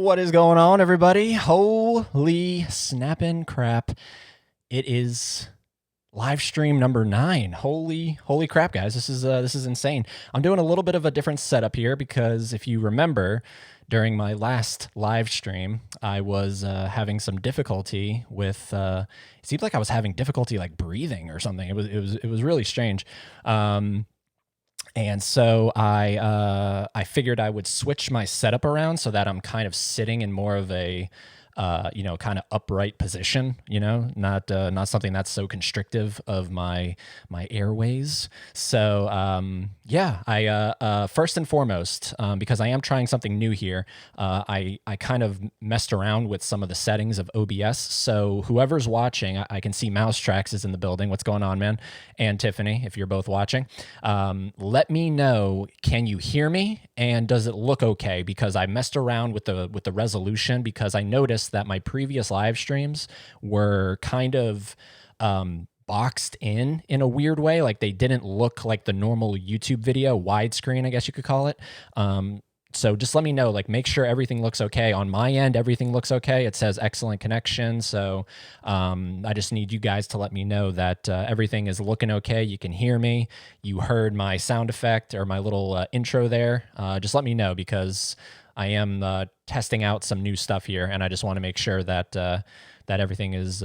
What is going on, everybody? Holy snapping crap. It is live stream number 9. Holy crap, guys. This is insane. I'm doing a little bit of a different setup here because if you remember, during my last live stream, I was having some difficulty with it seemed like I was having difficulty like breathing or something. It was really strange. And so I figured I would switch my setup around so that I'm kind of sitting in more of a kind of upright position, not something that's so constrictive of my airways. So I first and foremost, because I am trying something new here, I kind of messed around with some of the settings of OBS. So whoever's watching, I can see Mousetrax is in the building. What's going on, man? And Tiffany, if you're both watching, let me know. Can you hear me? And does it look okay? Because I messed around with the resolution because I noticed that my previous live streams were kind of boxed in a weird way. Like they didn't look like the normal YouTube video, widescreen, I guess you could call it. So just let me know, like make sure everything looks okay. On my end, everything looks okay. It says excellent connection. So I just need you guys to let me know that everything is looking okay. You can hear me. You heard my sound effect or my little intro there. Just let me know because I am testing out some new stuff here, and I just want to make sure that that everything is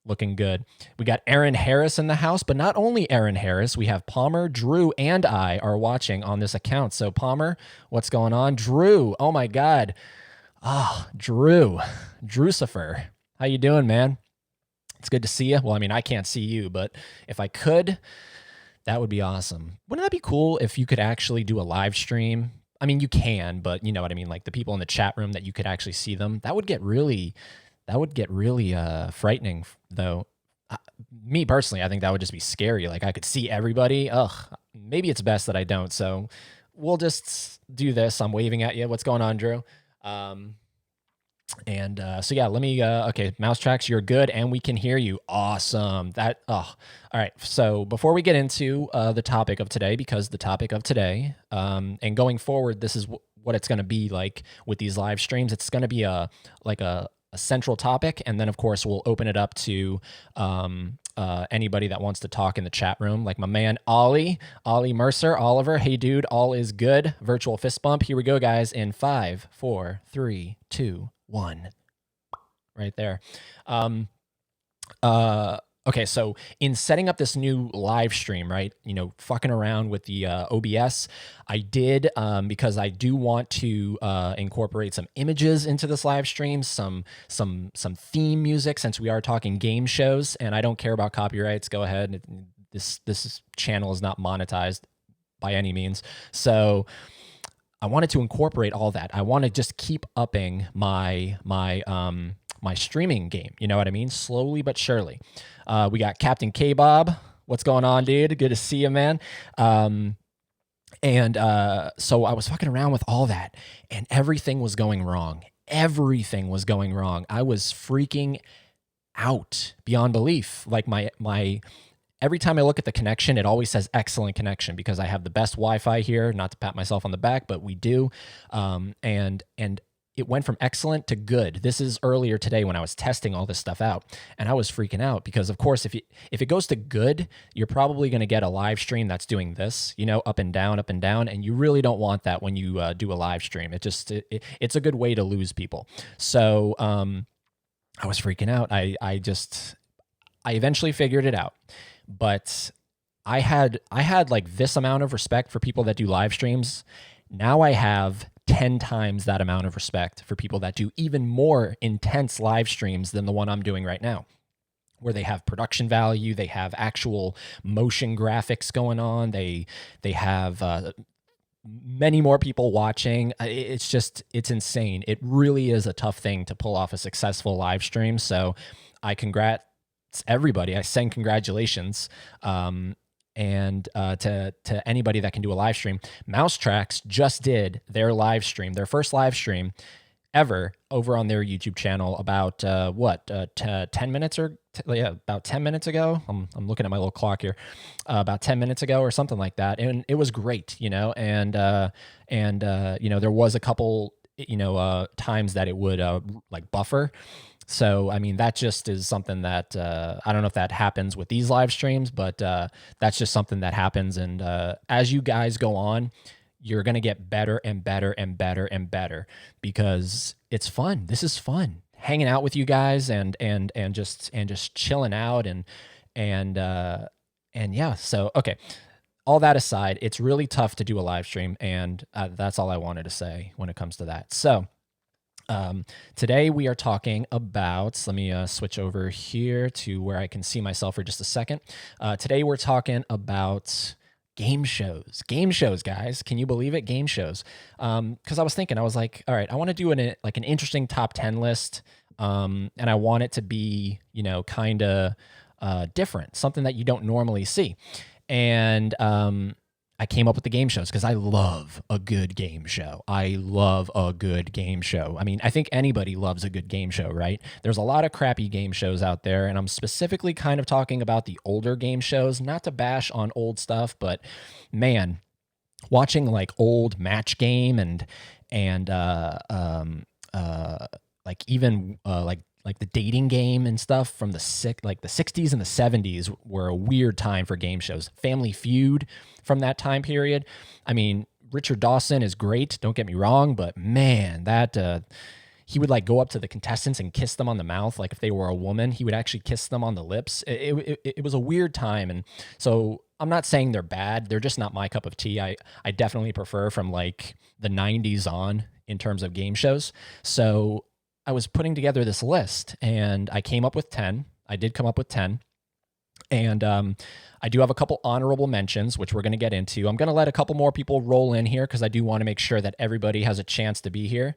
looking good. We got Aaron Harris in the house, but not only Aaron Harris, we have Palmer, Drew, and I are watching on this account. So Palmer, what's going on? Drew, oh my God. Drewcifer, how you doing, man? It's good to see you. Well, I mean, I can't see you, but if I could, that would be awesome. Wouldn't that be cool if you could actually do a live stream? I mean, you can, but you know what I mean? Like the people in the chat room that you could actually see them. That would get really frightening though. Me personally, I think that would just be scary. Like I could see everybody. Ugh, maybe it's best that I don't. So we'll just do this. I'm waving at you. What's going on, Drew? So yeah, let me, okay, Mousetrax, you're good and we can hear you. Awesome. All right. So before we get into the topic of today, because the topic of today, and going forward, this is what it's going to be like with these live streams. It's going to be a central topic. And then of course we'll open it up to anybody that wants to talk in the chat room, like my man, Ollie Mercer, Oliver. Hey dude, all is good. Virtual fist bump. Here we go, guys. In 5, 4, 3, 2, 1, right there. Okay, so in setting up this new live stream, right, fucking around with the OBS, I did, because I do want to incorporate some images into this live stream, some theme music, since we are talking game shows, and I don't care about copyrights. Go ahead. This channel is not monetized by any means. So I wanted to incorporate all that. I want to just keep upping my streaming game. You know what I mean? Slowly but surely. We got Captain K-Bob. What's going on, dude? Good to see you, man. So I was fucking around with all that, and everything was going wrong. Everything was going wrong. I was freaking out beyond belief. Like my every time I look at the connection, it always says excellent connection because I have the best Wi-Fi here. Not to pat myself on the back, but we do. And it went from excellent to good. This is earlier today when I was testing all this stuff out, and I was freaking out because, of course, if it goes to good, you're probably going to get a live stream that's doing this, up and down, and you really don't want that when you do a live stream. It's a good way to lose people. So I was freaking out. I eventually figured it out. But I had like this amount of respect for people that do live streams. Now I have 10 times that amount of respect for people that do even more intense live streams than the one I'm doing right now, where they have production value, they have actual motion graphics going on, they have many more people watching. It's insane. It really is a tough thing to pull off a successful live stream. So I congrats everybody. I send congratulations. To anybody that can do a live stream. Mousetrax just did their live stream, their first live stream ever over on their YouTube channel about 10 minutes or about 10 minutes ago. I'm looking at my little clock here, about 10 minutes ago or something like that. And it was great, and there was a couple times that it would like buffer. So, I mean, that just is something that I don't know if that happens with these live streams, but that's just something that happens. And as you guys go on, you're going to get better and better and better and better because it's fun. This is fun hanging out with you guys and just chilling out and yeah. So, okay. All that aside, it's really tough to do a live stream, and that's all I wanted to say when it comes to that. So, today we are talking about, let me switch over here to where I can see myself for just a second. Today we're talking about game shows. Game shows, guys. Can you believe it? Game shows. Because I was thinking, I was like, all right, I want to do an interesting top 10 list, and I want it to be, kind of different, something that you don't normally see. And I came up with the game shows because I love a good game show. I love a good game show. I mean, I think anybody loves a good game show, right? There's a lot of crappy game shows out there, and I'm specifically kind of talking about the older game shows, not to bash on old stuff, but man, watching like old Match Game and like even like the dating game and stuff from the 60s and the 70s were a weird time for game shows. Family Feud from that time period. I mean, Richard Dawson is great, don't get me wrong, but man, that he would like go up to the contestants and kiss them on the mouth. Like if they were a woman, he would actually kiss them on the lips. It was a weird time. And so I'm not saying they're bad. They're just not my cup of tea. I definitely prefer from like the 90s on in terms of game shows. So I was putting together this list and I came up with 10. I did come up with 10. And I do have a couple honorable mentions, which we're going to get into. I'm going to let a couple more people roll in here because I do want to make sure that everybody has a chance to be here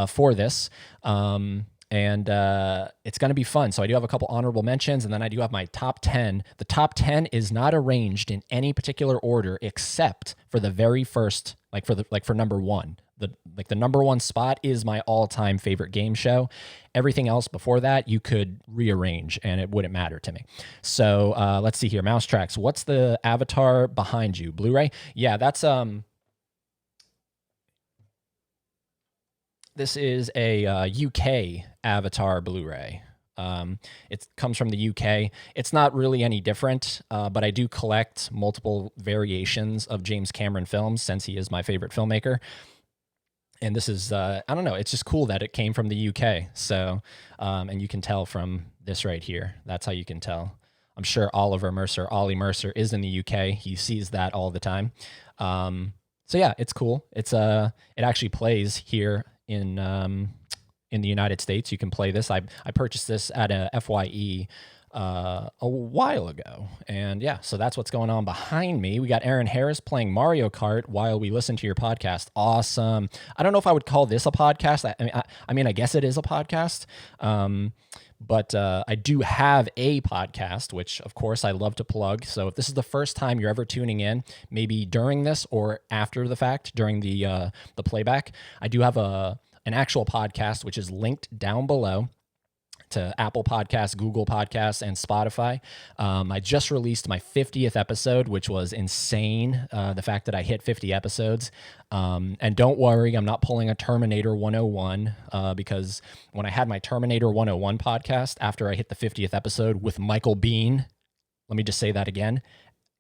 for this. And it's going to be fun. So I do have a couple honorable mentions, and then I do have my top 10. The top 10 is not arranged in any particular order except for the very first, for number one. The number one spot is my all-time favorite game show. Everything else before that, you could rearrange, and it wouldn't matter to me. So let's see here. Mousetracks, what's the avatar behind you? Blu-ray? Yeah, that's this is a UK Avatar Blu-ray. It comes from the UK. It's not really any different, but I do collect multiple variations of James Cameron films since he is my favorite filmmaker. And this is, I don't know, it's just cool that it came from the UK. So, and you can tell from this right here. That's how you can tell. I'm sure Ollie Mercer is in the UK. He sees that all the time. So yeah, it's cool. It actually plays here in the United States. You can play this. I purchased this at a FYE a while ago. And yeah, so that's what's going on behind me. We got Aaron Harris playing Mario Kart while we listen to your podcast. Awesome. I don't know if I would call this a podcast. I mean, I guess it is a podcast. But I do have a podcast, which of course I love to plug. So if this is the first time you're ever tuning in, maybe during this or after the fact, during the playback, I do have an actual podcast, which is linked down below to Apple Podcasts, Google Podcasts, and Spotify. I just released my 50th episode, which was insane, the fact that I hit 50 episodes. And don't worry, I'm not pulling a Terminator 101, because when I had my Terminator 101 podcast, after I hit the 50th episode with Michael Biehn, let me just say that again,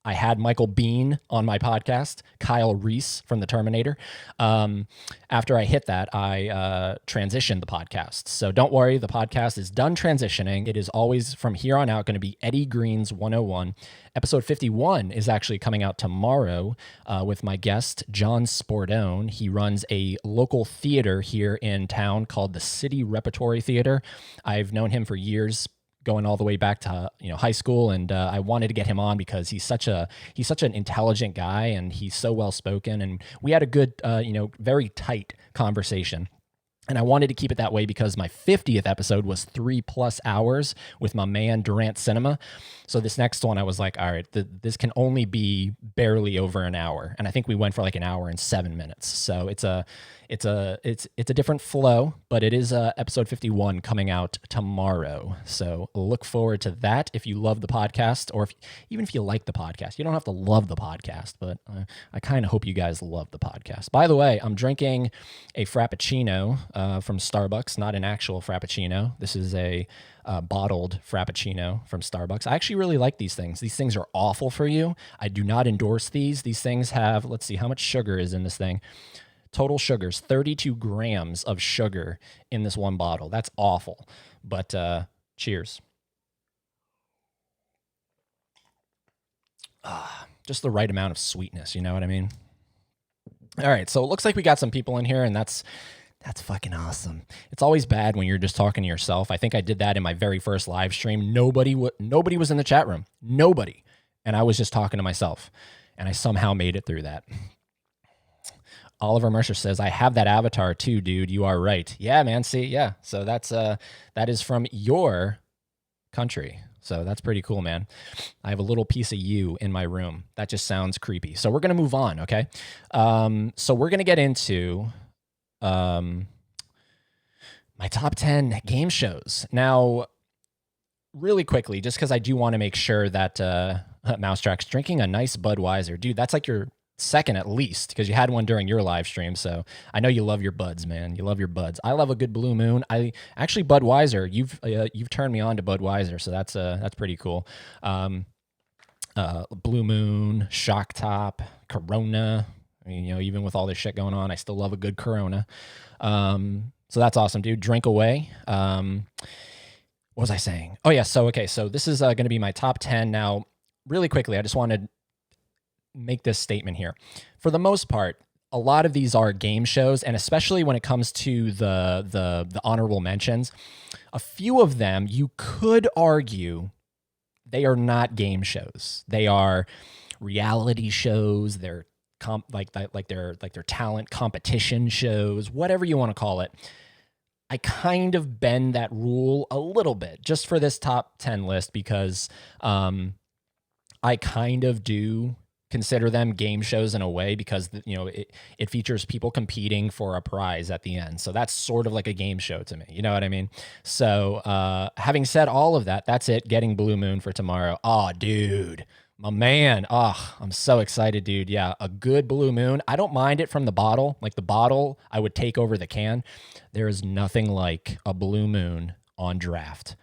I had Michael Biehn on my podcast, Kyle Reese from the Terminator. After I hit that, I transitioned the podcast. So don't worry, the podcast is done transitioning. It is always from here on out going to be Eddie Green's 101. Episode 51 is actually coming out tomorrow with my guest, John Spordone. He runs a local theater here in town called the City Repertory Theater. I've known him for years, going all the way back to high school, and I wanted to get him on because he's such an intelligent guy and he's so well spoken, and we had a good very tight conversation. And I wanted to keep it that way because my 50th episode was 3+ hours with my man Durant Cinema. So this next one, I was like, all right, this can only be barely over an hour. And I think we went for like an hour and 7 minutes. So it's a different flow, but it is episode 51 coming out tomorrow. So look forward to that. If you love the podcast, or even if you like the podcast, you don't have to love the podcast, but I kind of hope you guys love the podcast. By the way, I'm drinking a Frappuccino from Starbucks, not an actual Frappuccino. This is a bottled Frappuccino from Starbucks. I actually really like these things. These things are awful for you. I do not endorse these. These things have, let's see, how much sugar is in this thing? Total sugars, 32 grams of sugar in this one bottle. That's awful. But cheers. Just the right amount of sweetness, you know what I mean? All right, so it looks like we got some people in here, and that's fucking awesome. It's always bad when you're just talking to yourself. I think I did that in my very first live stream. Nobody was in the chat room. Nobody. And I was just talking to myself. And I somehow made it through that. Oliver Mercer says, I have that avatar too, dude. You are right. Yeah, man. See, yeah. So that is from your country. So that's pretty cool, man. I have a little piece of you in my room. That just sounds creepy. So we're going to move on, okay? So we're going to get into my top 10 game shows. Now, really quickly, just because I do want to make sure that Mousetrack's drinking a nice Budweiser. Dude, that's like your second at least, because you had one during your live stream. So I know you love your buds, man. You love your buds. I love a good Blue Moon. Budweiser, you've turned me on to Budweiser, so that's pretty cool. Blue Moon, Shock Top, Corona. I mean, even with all this shit going on, I still love a good Corona. So that's awesome, dude. Drink away. What was I saying? Oh yeah. So this is going to be my top 10 now. Really quickly, I just want to make this statement here. For the most part, a lot of these are game shows, and especially when it comes to the honorable mentions, a few of them you could argue they are not game shows. They are reality shows. They're like their talent competition shows, whatever you want to call it. I kind of bend that rule a little bit just for this top 10 list because I kind of do consider them game shows in a way because it features people competing for a prize at the end. So that's sort of like a game show to me. You know what I mean? So having said all of that, that's it. Getting Blue Moon for tomorrow. Oh, dude. My man. Oh, I'm so excited, dude. Yeah, a good Blue Moon. I don't mind it from the bottle. Like the bottle, I would take over the can. There is nothing like a Blue Moon on draft.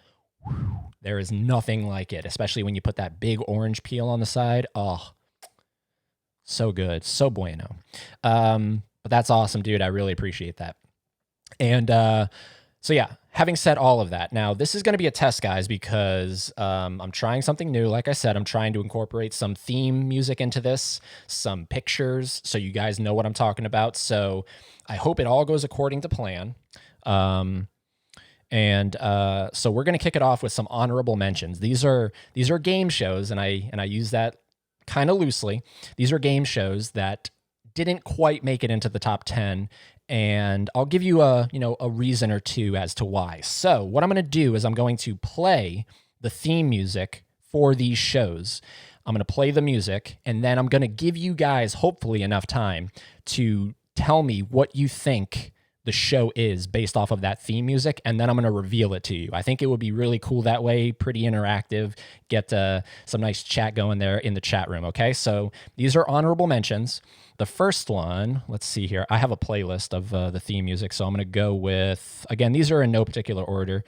Whew. There is nothing like it, especially when you put that big orange peel on the side. Oh, so good. So bueno. But that's awesome, dude. I really appreciate that. And so yeah, having said all of that, now this is going to be a test, guys, because I'm trying something new. Like I said, I'm trying to incorporate some theme music into this, some pictures, so you guys know what I'm talking about. So I hope it all goes according to plan. So we're going to kick it off with some honorable mentions. These are game shows, and I use that kind of loosely. These are game shows that didn't quite make it into the top 10. And I'll give you a reason or two as to why. So what I'm going to do is I'm going to play the theme music for these shows. I'm going to play the music, and then I'm going to give you guys hopefully enough time to tell me what you think the show is based off of that theme music, and then I'm going to reveal it to you. I think it would be really cool that way, pretty interactive, get some nice chat going there in the chat room, okay? So these are honorable mentions. The first one, let's see here. I have a playlist of the theme music, so I'm going to go with, again, these are in no particular order.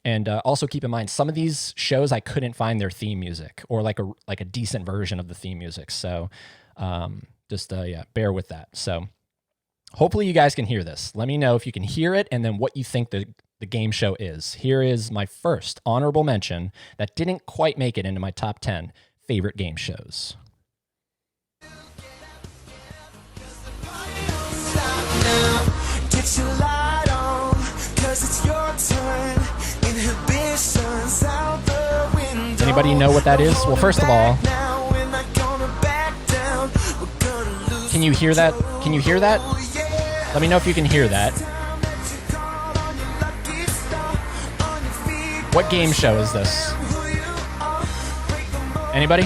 And also keep in mind, some of these shows I couldn't find their theme music or like a decent version of the theme music. So bear with that. So hopefully you guys can hear this. Let me know if you can hear it and then what you think the game show is. Here is my first honorable mention that didn't quite make it into my top 10 favorite game shows. Get your light on, 'cause it's your turn. Inhibitions out the window. Anybody know what that is? Well, first of all, can you hear that? Can you hear that? Let me know if you can hear that. What game show is this? Anybody?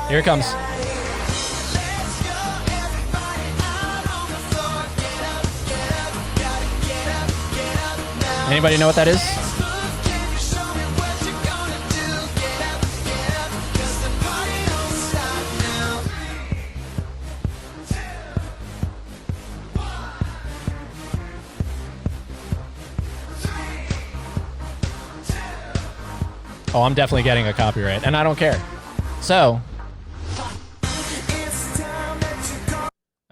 Here it comes. Anybody know what that is? Oh, I'm definitely getting a copyright, and I don't care. So,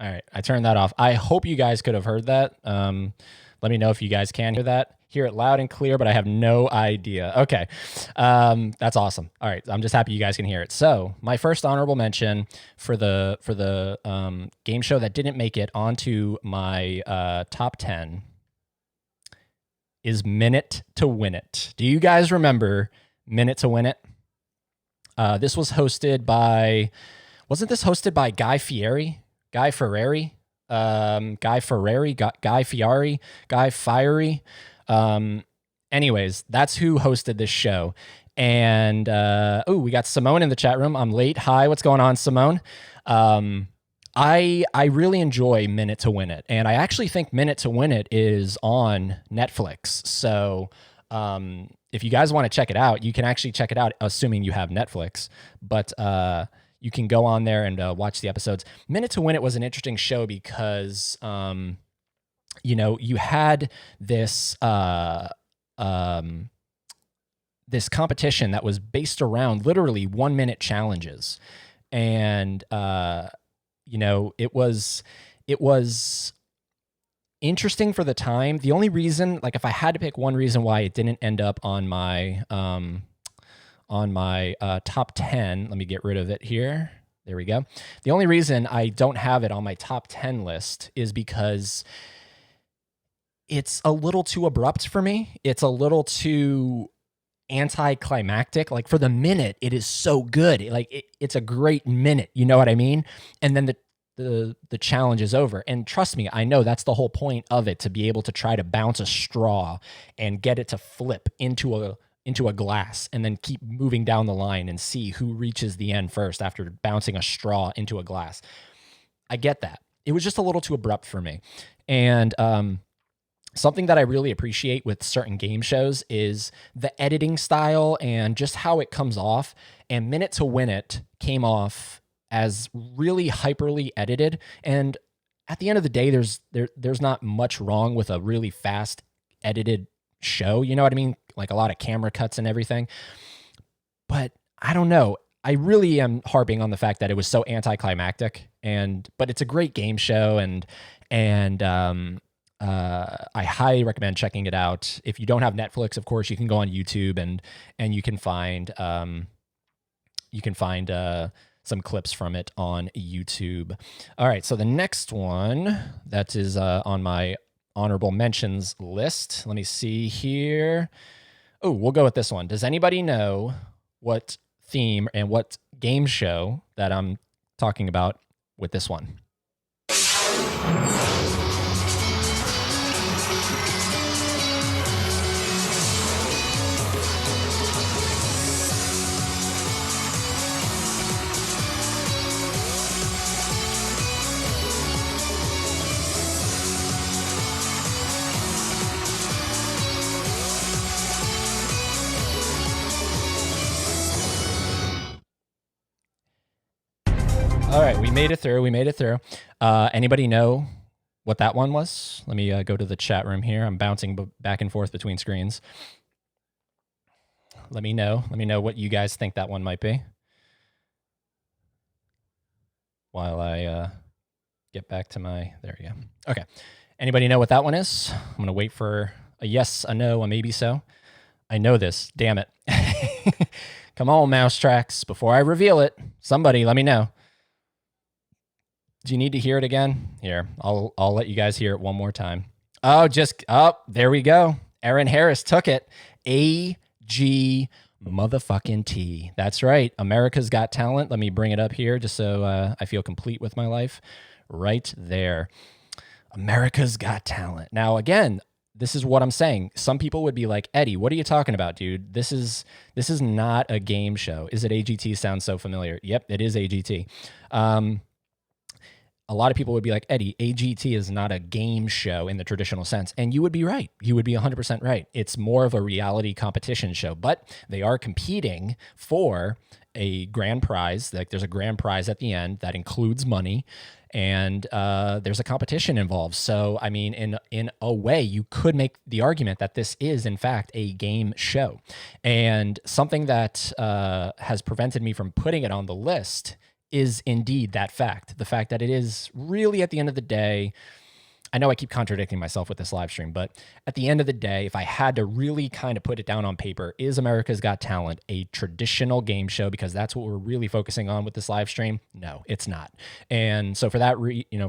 all right, I turned that off. I hope you guys could have heard that. Let me know if you guys can hear that. Hear it loud and clear, but I have no idea. Okay, that's awesome. All right, I'm just happy you guys can hear it. So, my first honorable mention for the game show that didn't make it onto my top 10 is Minute to Win It. Do you guys remember Minute to Win It? This was hosted by, wasn't this hosted by Guy Fieri? Guy Ferrari? Guy Ferrari? Guy Fieri? Guy Fiery? Anyways, that's who hosted this show. And, we got Simone in the chat room. I'm late. Hi, what's going on, Simone? I really enjoy Minute to Win It. And I actually think Minute to Win It is on Netflix. So, if you guys want to check it out, you can actually check it out, assuming you have Netflix. But you can go on there and watch the episodes. Minute to Win It was an interesting show because, you had this this competition that was based around literally 1 minute challenges, and it was interesting for the time. The only reason, like if I had to pick one reason why it didn't end up on my top 10, let me get rid of it here. There we go. The only reason I don't have it on my top 10 list is because it's a little too abrupt for me. It's a little too anticlimactic. Like for the minute, it is so good. It's a great minute. You know what I mean? And then the challenge is over. And trust me, I know that's the whole point of it, to be able to try to bounce a straw and get it to flip into a glass and then keep moving down the line and see who reaches the end first after bouncing a straw into a glass. I get that. It was just a little too abrupt for me. And something that I really appreciate with certain game shows is the editing style and just how it comes off. And Minute to Win It came off as really hyperly edited. And at the end of the day, there's not much wrong with a really fast edited show. You know what I mean? Like a lot of camera cuts and everything. But I don't know. I really am harping on the fact that it was so anticlimactic, but it's a great game show, and I highly recommend checking it out. If you don't have Netflix, of course, you can go on YouTube and you can find some clips from it on YouTube. All right, so the next one that is on my honorable mentions list. Let me see here. Oh, we'll go with this one. Does anybody know what theme and what game show that I'm talking about with this one? All right, we made it through. Anybody know what that one was? Let me go to the chat room here. I'm bouncing back and forth between screens. Let me know what you guys think that one might be, while I get back to my, there we go. Okay, anybody know what that one is? I'm gonna wait for a yes, a no, a maybe so. I know this, damn it. Come on, Mousetracks, before I reveal it, somebody let me know. Do you need to hear it again? Here, I'll let you guys hear it one more time. Oh, there we go. Aaron Harris took it. AG motherfucking T. That's right. America's Got Talent. Let me bring it up here just so I feel complete with my life. Right there. America's Got Talent. Now, again, this is what I'm saying. Some people would be like, Eddie, what are you talking about, dude? This is not a game show. Is it AGT? Sounds so familiar. Yep, it is AGT. Um, a lot of people would be like, Eddie, AGT is not a game show in the traditional sense. And you would be right. You would be 100% right. It's more of a reality competition show, but they are competing for a grand prize. Like there's a grand prize at the end that includes money, and there's a competition involved. So, I mean, in a way, you could make the argument that this is, in fact, a game show. And something that has prevented me from putting it on the list is indeed that fact. The fact that it is really, at the end of the day, I know I keep contradicting myself with this live stream, but at the end of the day, if I had to really kind of put it down on paper, is America's Got Talent a traditional game show? Because that's what we're really focusing on with this live stream. No, it's not. And so for that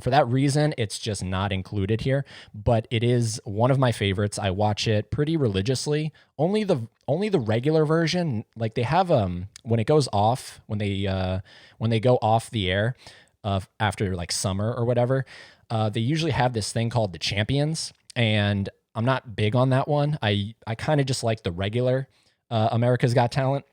for that reason, it's just not included here. But it is one of my favorites. I watch it pretty religiously. Only the regular version, like they have when it goes off, when they go off the air after like summer or whatever. They usually have this thing called the Champions, and I'm not big on that one. I kind of just like the regular America's Got Talent.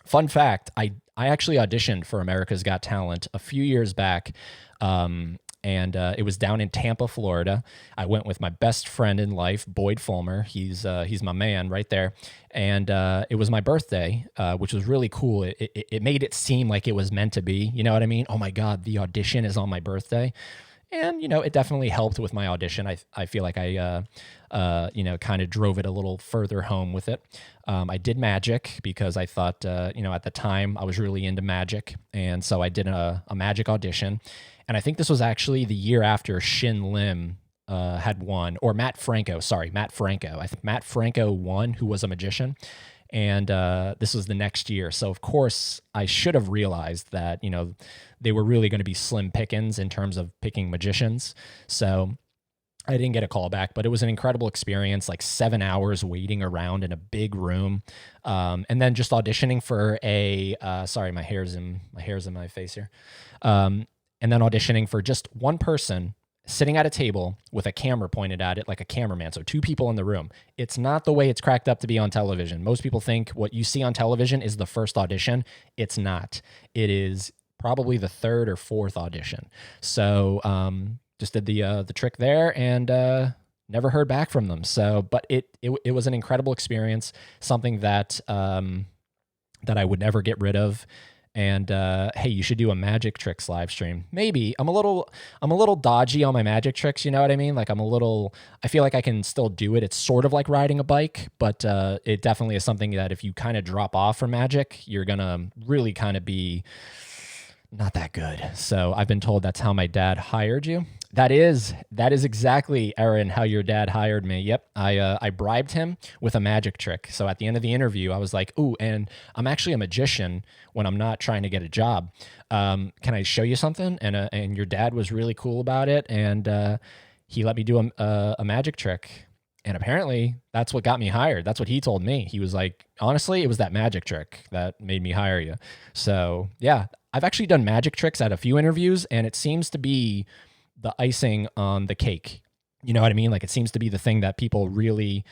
Fun fact, I actually auditioned for America's Got Talent a few years back, and it was down in Tampa, Florida. I went with my best friend in life, Boyd Fulmer. He's my man right there, and it was my birthday, which was really cool. It made it seem like it was meant to be. You know what I mean? Oh my God, the audition is on my birthday. And, it definitely helped with my audition. I feel like I, kind of drove it a little further home with it. I did magic because I thought, at the time I was really into magic. And so I did a magic audition. And I think this was actually the year after Shin Lim had won, or Matt Franco. I think Matt Franco won, who was a magician. And this was the next year. So, of course, I should have realized that, they were really going to be slim pickings in terms of picking magicians. So I didn't get a call back, but it was an incredible experience, like 7 hours waiting around in a big room. And then just auditioning for sorry, my hair's in my face here. And then auditioning for just one person sitting at a table with a camera pointed at it like a cameraman. So 2 people in the room. It's not the way it's cracked up to be on television. Most people think what you see on television is the first audition. It's not. It is probably the 3rd or 4th audition. So just did the trick there and never heard back from them. So, but it was an incredible experience, something that that I would never get rid of. And hey, you should do a magic tricks live stream. Maybe I'm a little dodgy on my magic tricks. You know what I mean? Like I feel like I can still do it. It's sort of like riding a bike, but it definitely is something that if you kind of drop off from magic, you're gonna really kind of be not that good. So I've been told that's how my dad hired you. That is exactly, Aaron, how your dad hired me. Yep, I bribed him with a magic trick. So at the end of the interview, I was like, "Ooh, and I'm actually a magician when I'm not trying to get a job. Can I show you something?" And your dad was really cool about it, and he let me do a magic trick. And apparently, that's what got me hired. That's what he told me. He was like, "Honestly, it was that magic trick that made me hire you." So yeah, I've actually done magic tricks at a few interviews, and it seems to be the icing on the cake. You know what I mean? Like it seems to be the thing that people really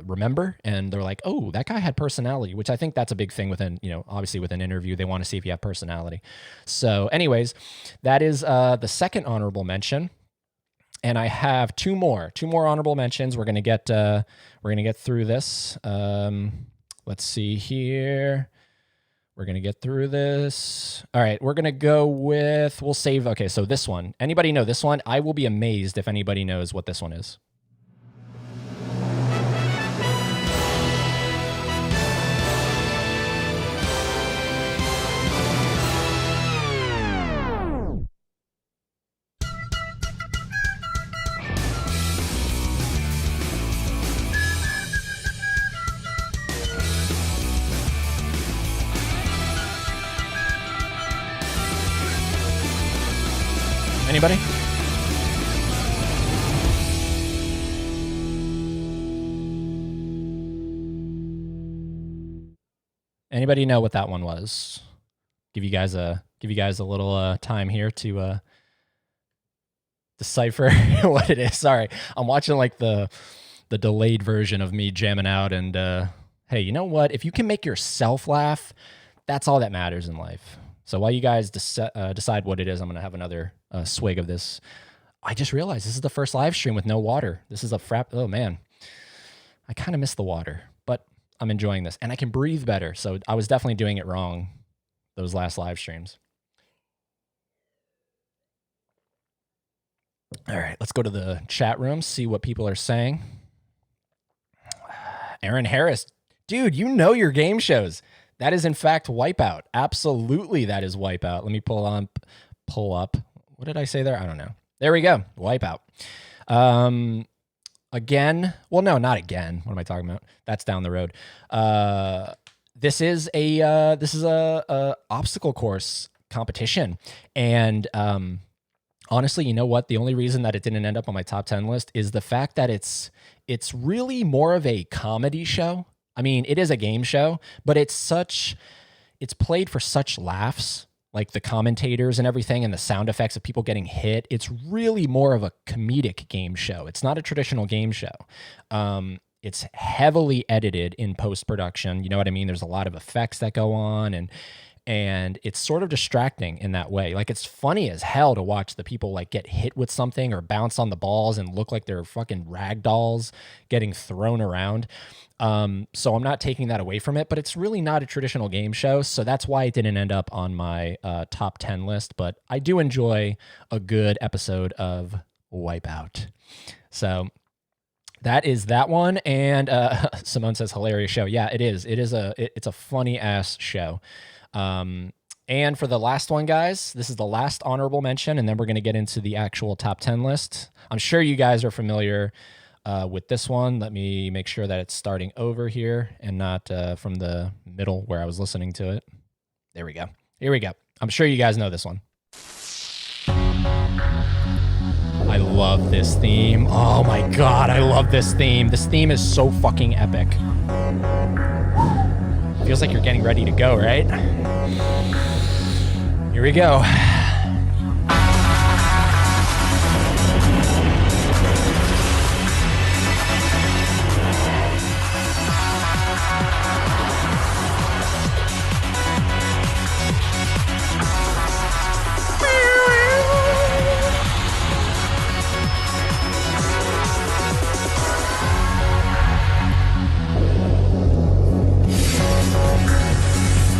remember, and they're like, "Oh, that guy had personality," which I think that's a big thing within, obviously with an interview, they want to see if you have personality. So anyways, that is the second honorable mention. And I have two more honorable mentions. We're gonna get through this. Let's see here. We're going to get through this. All right, we're going to go with, okay, so this one. Anybody know this one? I will be amazed if anybody knows what this one is. Anybody? Anybody know what that one was? Give you guys a little time here to decipher what it is. Sorry, I'm watching like the delayed version of me jamming out. And hey, you know what? If you can make yourself laugh, that's all that matters in life. So while you guys decide what it is, I'm gonna have another swig of this. I just realized this is the first live stream with no water. This is a frap. Oh man, I kind of miss the water, but I'm enjoying this, and I can breathe better. So I was definitely doing it wrong those last live streams. All right, let's go to the chat room, see what people are saying. Aaron Harris, dude, you know your game shows. That is in fact Wipeout. Absolutely, that is Wipeout. Let me pull up. What did I say there? I don't know. There we go. Wipeout. Again. Well, no, not again. What am I talking about? That's down the road. This is a obstacle course competition, and honestly, you know what? The only reason that it didn't end up on my top 10 list is the fact that it's really more of a comedy show. I mean, it is a game show, but it's played for such laughs, like the commentators and everything and the sound effects of people getting hit. It's really more of a comedic game show. It's not a traditional game show. It's heavily edited in post-production. You know what I mean? There's a lot of effects that go on, and it's sort of distracting in that way. Like, it's funny as hell to watch the people like get hit with something or bounce on the balls and look like they're fucking rag dolls getting thrown around. So I'm not taking that away from it, but it's really not a traditional game show. So that's why it didn't end up on my top 10 list. But I do enjoy a good episode of Wipeout. So that is that one. And Simone says hilarious show. Yeah, it is. It's a funny ass show. And for the last one, guys, this is the last honorable mention, and then we're going to get into the actual top 10 list. I'm sure you guys are familiar with this one. Let me make sure that it's starting over here and not from the middle where I was listening to it. There we go. Here we go. I'm sure you guys know this one. I love this theme. Oh my God, I love this theme. This theme is so fucking epic. Feels like you're getting ready to go, right? Here we go.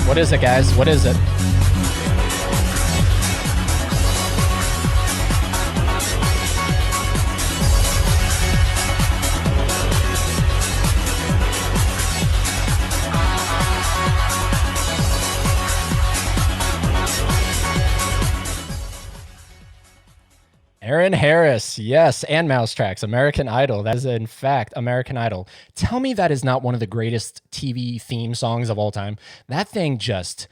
What is it, guys? What is it? Aaron Harris, yes, and Mousetracks, American Idol. That is, in fact, American Idol. Tell me that is not one of the greatest TV theme songs of all time. That thing just,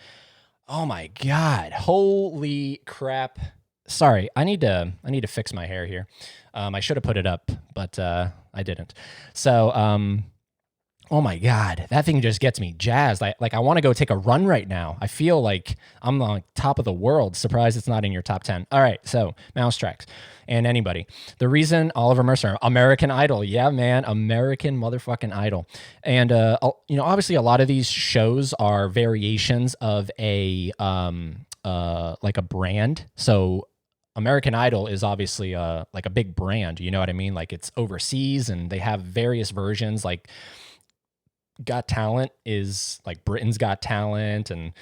oh my God, holy crap. Sorry, I need to fix my hair here. I should have put it up, but I didn't. So, oh my God, that thing just gets me jazzed. I want to go take a run right now. I feel like I'm on top of the world. Surprised it's not in your top 10. All right, so Mousetracks and anybody. The reason Oliver Mercer, American Idol. Yeah, man, American motherfucking Idol. And, obviously a lot of these shows are variations of a, like a brand. So American Idol is obviously like a big brand, you know what I mean? Like, it's overseas and they have various versions. Like, Got Talent is like Britain's Got Talent, and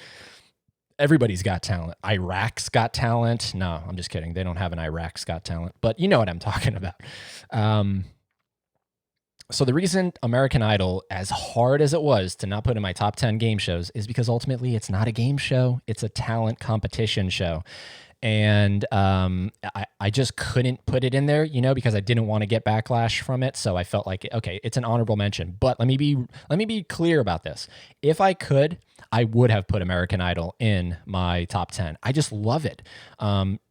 everybody's got talent. Iraq's Got Talent. No, I'm just kidding. They don't have an Iraq's Got Talent, but you know what I'm talking about. So the reason American Idol, as hard as it was to not put in my top 10 game shows, is because ultimately it's not a game show. It's a talent competition show. And I just couldn't put it in there, because I didn't want to get backlash from it. So I felt like, okay, it's an honorable mention. But let me be clear about this. If I could, I would have put American Idol in my top 10. I just love it.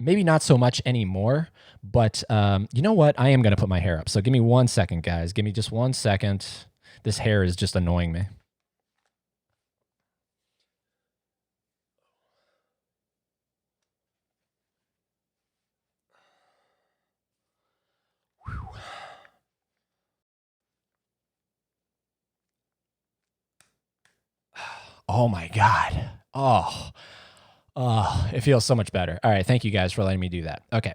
Maybe not so much anymore, but you know what? I am going to put my hair up. So give me 1 second, guys. Give me just 1 second. This hair is just annoying me. Oh my God. Oh, it feels so much better. All right. Thank you guys for letting me do that. Okay.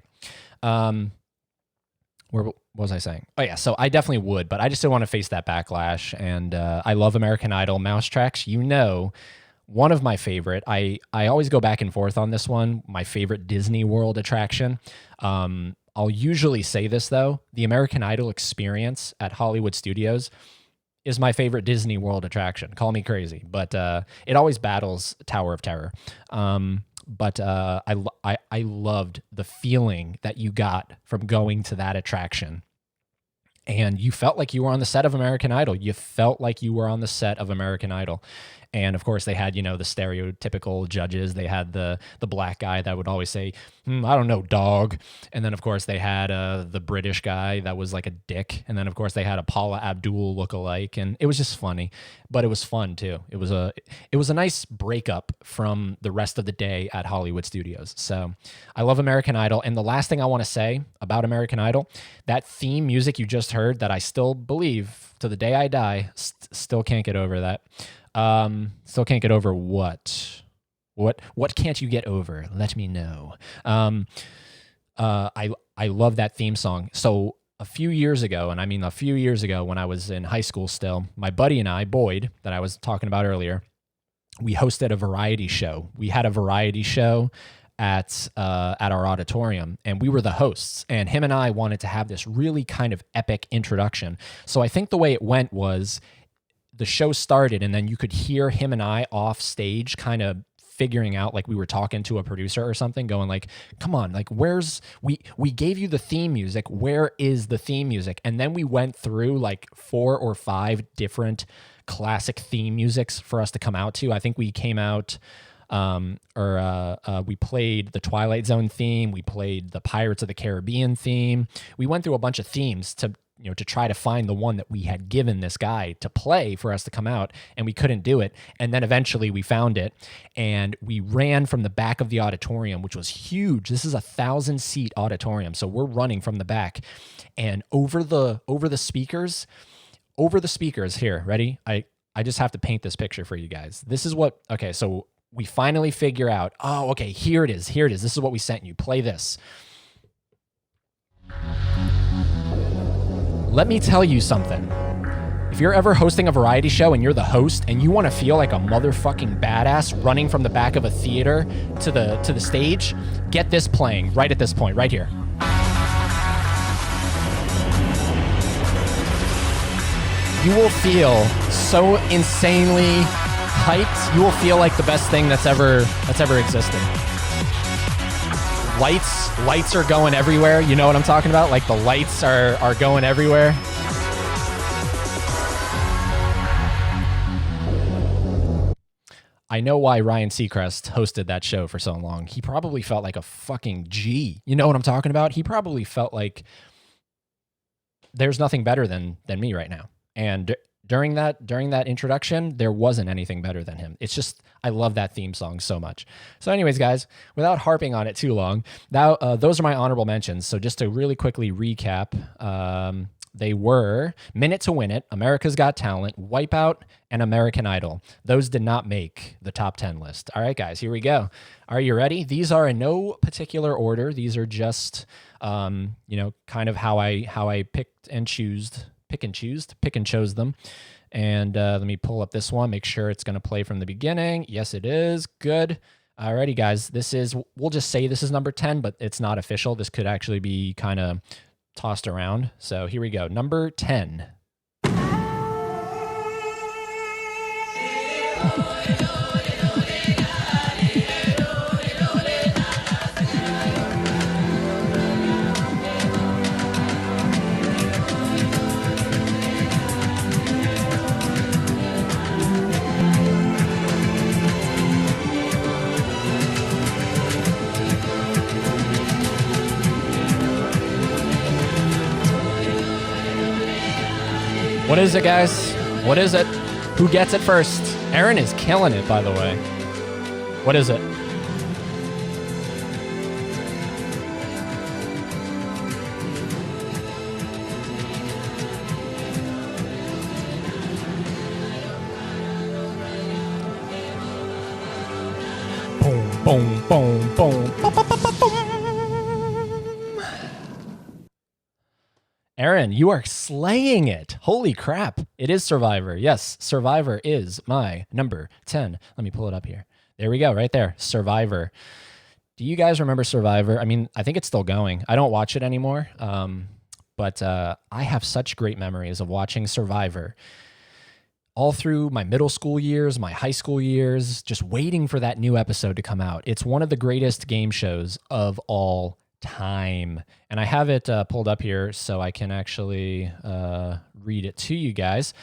What was I saying? Oh yeah. So I definitely would, but I just didn't want to face that backlash. And I love American Idol Mousetracks. You know, one of my favorite. I always go back and forth on this one. My favorite Disney World attraction. I'll usually say this though: the American Idol experience at Hollywood Studios is my favorite Disney World attraction. Call me crazy, but it always battles Tower of Terror. But I loved the feeling that you got from going to that attraction. And you felt like you were on the set of American Idol. You felt like you were on the set of American Idol. And of course, they had, you know, the stereotypical judges. They had the black guy that would always say, I don't know, dog. And then, of course, they had the British guy that was like a dick. And then, of course, they had a Paula Abdul lookalike. And it was just funny, but it was fun too. It was a nice breakup from the rest of the day at Hollywood Studios. So I love American Idol. And the last thing I want to say about American Idol, that theme music you just heard that I still believe to the day I die, still can't get over that. Still can't get over what? What can't you get over? Let me know. I love that theme song. So a few years ago, and I mean a few years ago when I was in high school still, my buddy and I, Boyd, that I was talking about earlier, we hosted a variety show. We had a variety show at our auditorium, and we were the hosts, and him and I wanted to have this really kind of epic introduction. So I think the way it went was the show started, and then you could hear him and I off stage kind of figuring out, like we were talking to a producer or something, going like, come on, like we gave you the theme music, where is the theme music? And then we went through like 4 or 5 different classic theme musics for us to come out to. I think we came out we played the Twilight Zone theme, we played the Pirates of the Caribbean theme. We went through a bunch of themes to try to find the one that we had given this guy to play for us to come out, and we couldn't do it. And then eventually we found it, and we ran from the back of the auditorium, which was huge. This is a 1,000-seat auditorium, so we're running from the back, and over the speakers. Here, ready? I just have to paint this picture for you guys. This is what. Okay, so we finally figure out. Oh, okay, here it is. This is what we sent you. Play this. Let me tell you something. If you're ever hosting a variety show and you're the host and you want to feel like a motherfucking badass running from the back of a theater to the stage, get this playing right at this point, right here. You will feel so insanely hyped. You will feel like the best thing that's ever existed. Lights are going everywhere. You know what I'm talking about? Like the lights are going everywhere. I know why Ryan Seacrest hosted that show for so long. He probably felt like a fucking G. You know what I'm talking about? He probably felt like there's nothing better than me right now. And during that introduction, there wasn't anything better than him. It's just, I love that theme song so much. So anyways, guys, without harping on it too long, now those are my honorable mentions. So just to really quickly recap, they were Minute to Win It, America's Got Talent, Wipeout, and American Idol. Those did not make the top 10 list. All right, guys, here we go. Are you ready? These are in no particular order. These are just, kind of how I pick and chose them. And let me pull up this one, make sure it's going to play from the beginning. Yes, it is. Good. Alrighty, guys. We'll just say this is number 10, but it's not official. This could actually be kind of tossed around. So here we go. Number 10. What is it, guys? What is it? Who gets it first? Aaron is killing it, by the way. What is it? Boom, boom, boom. Aaron, you are slaying it. Holy crap. It is Survivor. Yes, Survivor is my number 10. Let me pull it up here. There we go, right there. Survivor. Do you guys remember Survivor? I mean, I think it's still going. I don't watch it anymore, but I have such great memories of watching Survivor all through my middle school years, my high school years, just waiting for that new episode to come out. It's one of the greatest game shows of all time. And I have it pulled up here so I can actually read it to you guys.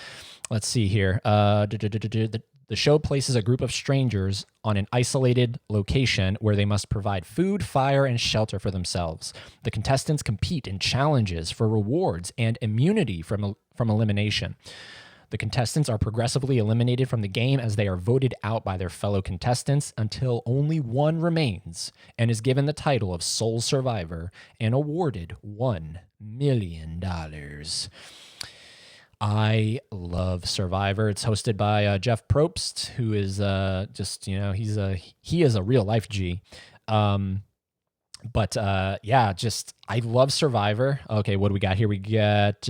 Let's see here. The show places a group of strangers on an isolated location where they must provide food, fire, and shelter for themselves. The contestants compete in challenges for rewards and immunity from elimination. The contestants are progressively eliminated from the game as they are voted out by their fellow contestants until only one remains and is given the title of sole survivor and awarded $1 million. I love Survivor. It's hosted by Jeff Probst, who is he is a real life G. I love Survivor. Okay, what do we got here? We got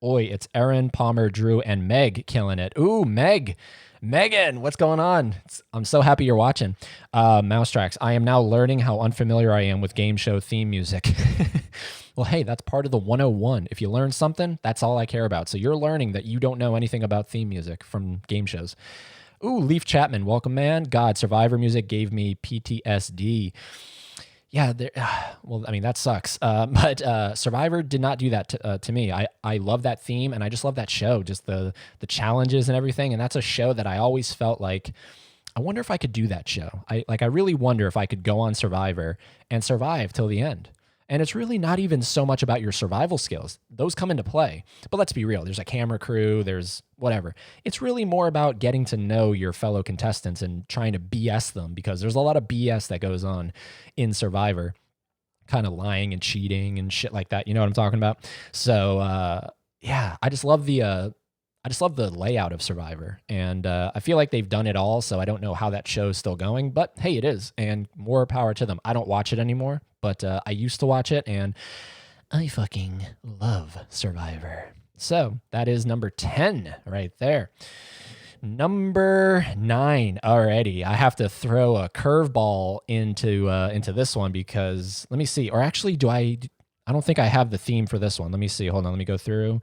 it's Aaron, Palmer, Drew, and Meg killing it. Ooh, Megan, what's going on? I'm so happy you're watching. Mousetracks, I am now learning how unfamiliar I am with game show theme music. Well, hey, that's part of the 101. If you learn something, that's all I care about. So you're learning that you don't know anything about theme music from game shows. Ooh, Leaf Chapman, welcome, man. God, Survivor music gave me PTSD. Yeah, well, I mean, that sucks. But Survivor did not do that to me. I love that theme, and I just love that show, just the challenges and everything. And that's a show that I always felt like, I wonder if I could do that show. I really wonder if I could go on Survivor and survive till the end. And it's really not even so much about your survival skills. Those come into play. But let's be real. There's a camera crew. There's whatever. It's really more about getting to know your fellow contestants and trying to BS them, because there's a lot of BS that goes on in Survivor, kind of lying and cheating and shit like that. You know what I'm talking about? So, I just love the layout of Survivor, and I feel like they've done it all, so I don't know how that show's still going, but hey, it is, and more power to them. I don't watch it anymore, but I used to watch it, and I fucking love Survivor. So that is number 10 right there. Number 9 already. I have to throw a curveball into this one, because let me see, or actually, I don't think I have the theme for this one. Let me see. Hold on. Let me go through.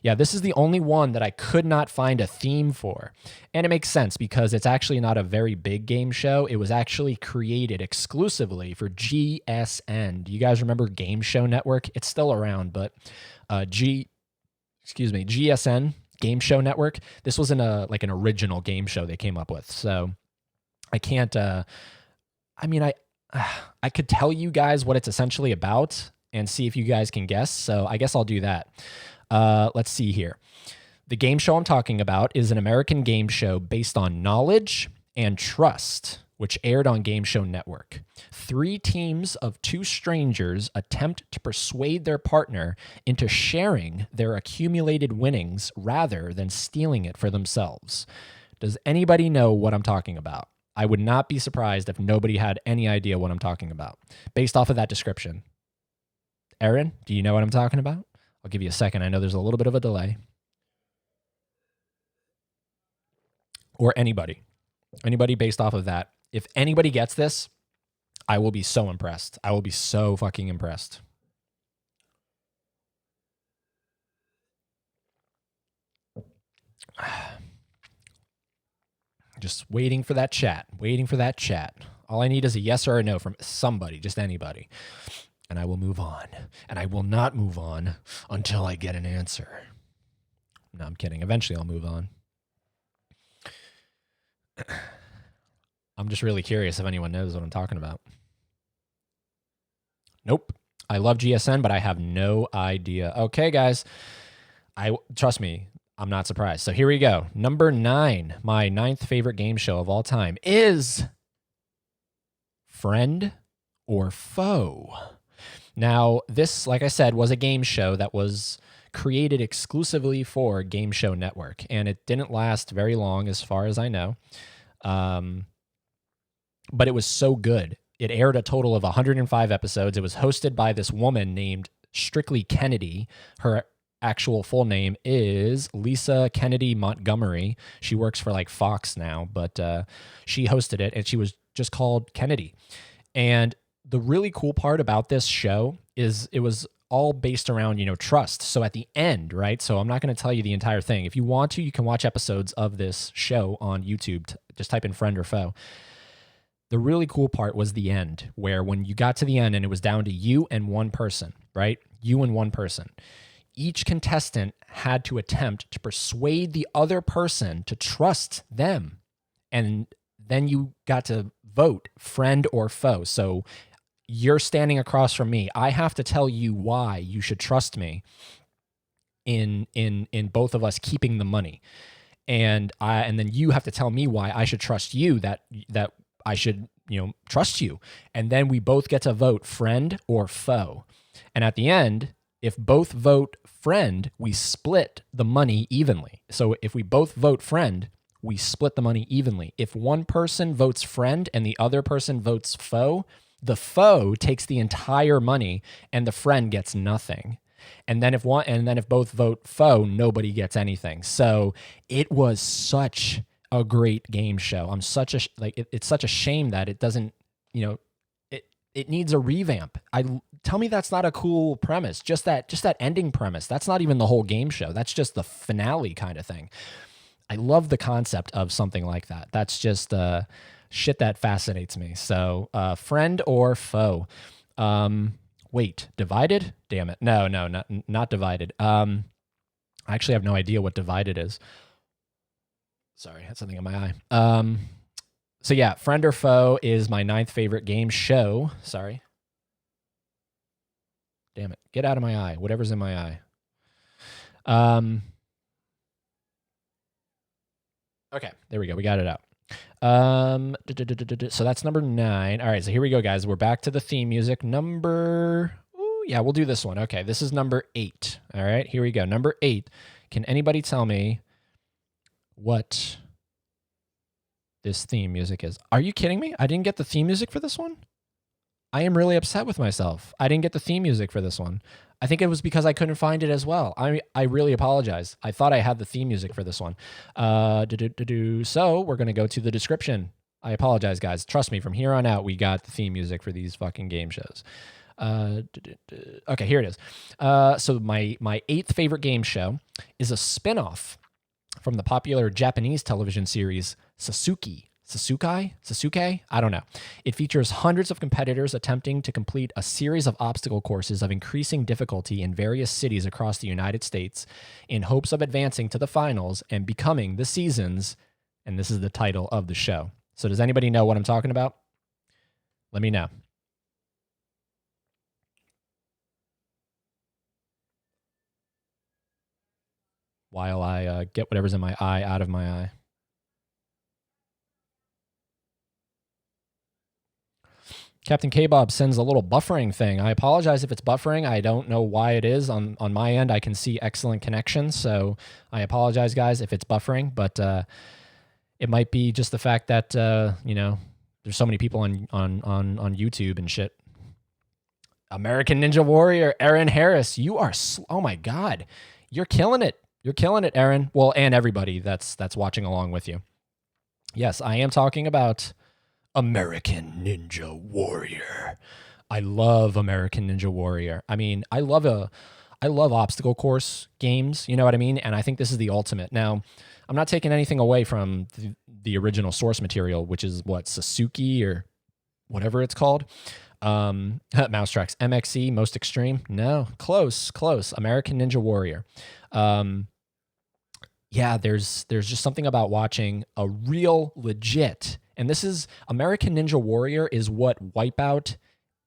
Yeah, this is the only one that I could not find a theme for. And it makes sense, because it's actually not a very big game show. It was actually created exclusively for GSN. Do you guys remember Game Show Network? It's still around, but GSN, Game Show Network. This was an original game show they came up with. So I can't, I could tell you guys what it's essentially about and see if you guys can guess. So I guess I'll do that. Let's see here. The game show I'm talking about is an American game show based on knowledge and trust, which aired on Game Show Network. 3 teams of 2 strangers attempt to persuade their partner into sharing their accumulated winnings rather than stealing it for themselves. Does anybody know what I'm talking about? I would not be surprised if nobody had any idea what I'm talking about based off of that description. Aaron, do you know what I'm talking about? I'll give you a second. I know there's a little bit of a delay. Or anybody based off of that. If anybody gets this, I will be so impressed. I will be so fucking impressed. Just waiting for that chat. All I need is a yes or a no from somebody, just anybody. And I will move on. And I will not move on until I get an answer. No, I'm kidding. Eventually I'll move on. I'm just really curious if anyone knows what I'm talking about. Nope. I love GSN, but I have no idea. Okay, guys. Trust me, I'm not surprised. So here we go. Number 9, my 9th favorite game show of all time is Friend or Foe. Now, this, like I said, was a game show that was created exclusively for Game Show Network, and it didn't last very long as far as I know. but it was so good. It aired a total of 105 episodes. It was hosted by this woman named Strictly Kennedy. Her actual full name is Lisa Kennedy Montgomery. She works for like Fox now, but she hosted it and she was just called Kennedy. And the really cool part about this show is it was all based around, trust. So at the end, right? So I'm not going to tell you the entire thing. If you want to, you can watch episodes of this show on YouTube. Just type in friend or foe. The really cool part was the end, where when you got to the end and it was down to you and one person, right? You and one person. Each contestant had to attempt to persuade the other person to trust them. And then you got to vote friend or foe. So you're standing across from me. I have to tell you why you should trust me in both of us keeping the money. And then you have to tell me why I should trust you, that I should, trust you. And then we both get to vote friend or foe. And at the end, if both vote friend, we split the money evenly. So if we both vote friend, we split the money evenly. If one person votes friend and the other person votes foe, the foe takes the entire money and the friend gets nothing. And then if both vote foe, nobody gets anything. So it was such a great game show. It's such a shame that it doesn't, it needs a revamp. Tell me that's not a cool premise. Just that ending premise. That's not even the whole game show. That's just the finale kind of thing. I love the concept of something like that. That's just shit that fascinates me. So friend or foe. Wait, divided? Damn it. No, not divided. I actually have no idea what divided is. Sorry, I had something in my eye. So yeah, friend or foe is my 9th favorite game show. Sorry. Damn it. Get out of my eye. Whatever's in my eye. Okay, there we go. We got it out. So that's number 9. All right, so here we go, guys. We're back to the theme music. Yeah, we'll do this one. Okay, this is number 8. All right, here we go. Number 8. Can anybody tell me what this theme music is? Are you kidding me? I didn't get the theme music for this one? I am really upset with myself. I didn't get the theme music for this one. I think it was because I couldn't find it as well. I really apologize. I thought I had the theme music for this one. So we're going to go to the description. I apologize, guys. Trust me, from here on out, we got the theme music for these fucking game shows. Okay, here it is. So my 8th favorite game show is a spinoff from the popular Japanese television series Sasuke. Sasuke? I don't know. It features hundreds of competitors attempting to complete a series of obstacle courses of increasing difficulty in various cities across the United States in hopes of advancing to the finals and becoming the season's, and this is the title of the show. So does anybody know what I'm talking about? Let me know. While I get whatever's in my eye out of my eye. Captain K-Bob sends a little buffering thing. I apologize if it's buffering. I don't know why it is. On my end, I can see excellent connection, so I apologize, guys, if it's buffering. But it might be just the fact that there's so many people on YouTube and shit. American Ninja Warrior, Aaron Harris, you are oh my god, you're killing it. You're killing it, Aaron. Well, and everybody that's watching along with you. Yes, I am talking about American Ninja Warrior. I love American Ninja Warrior. I mean, I love obstacle course games, you know what I mean? And I think this is the ultimate. Now, I'm not taking anything away from the original source material, which is what, Sasuke or whatever it's called. Mousetracks, MXE, Most Extreme. No, close. American Ninja Warrior. Yeah, there's just something about watching a real legit. And this is American Ninja Warrior is what Wipeout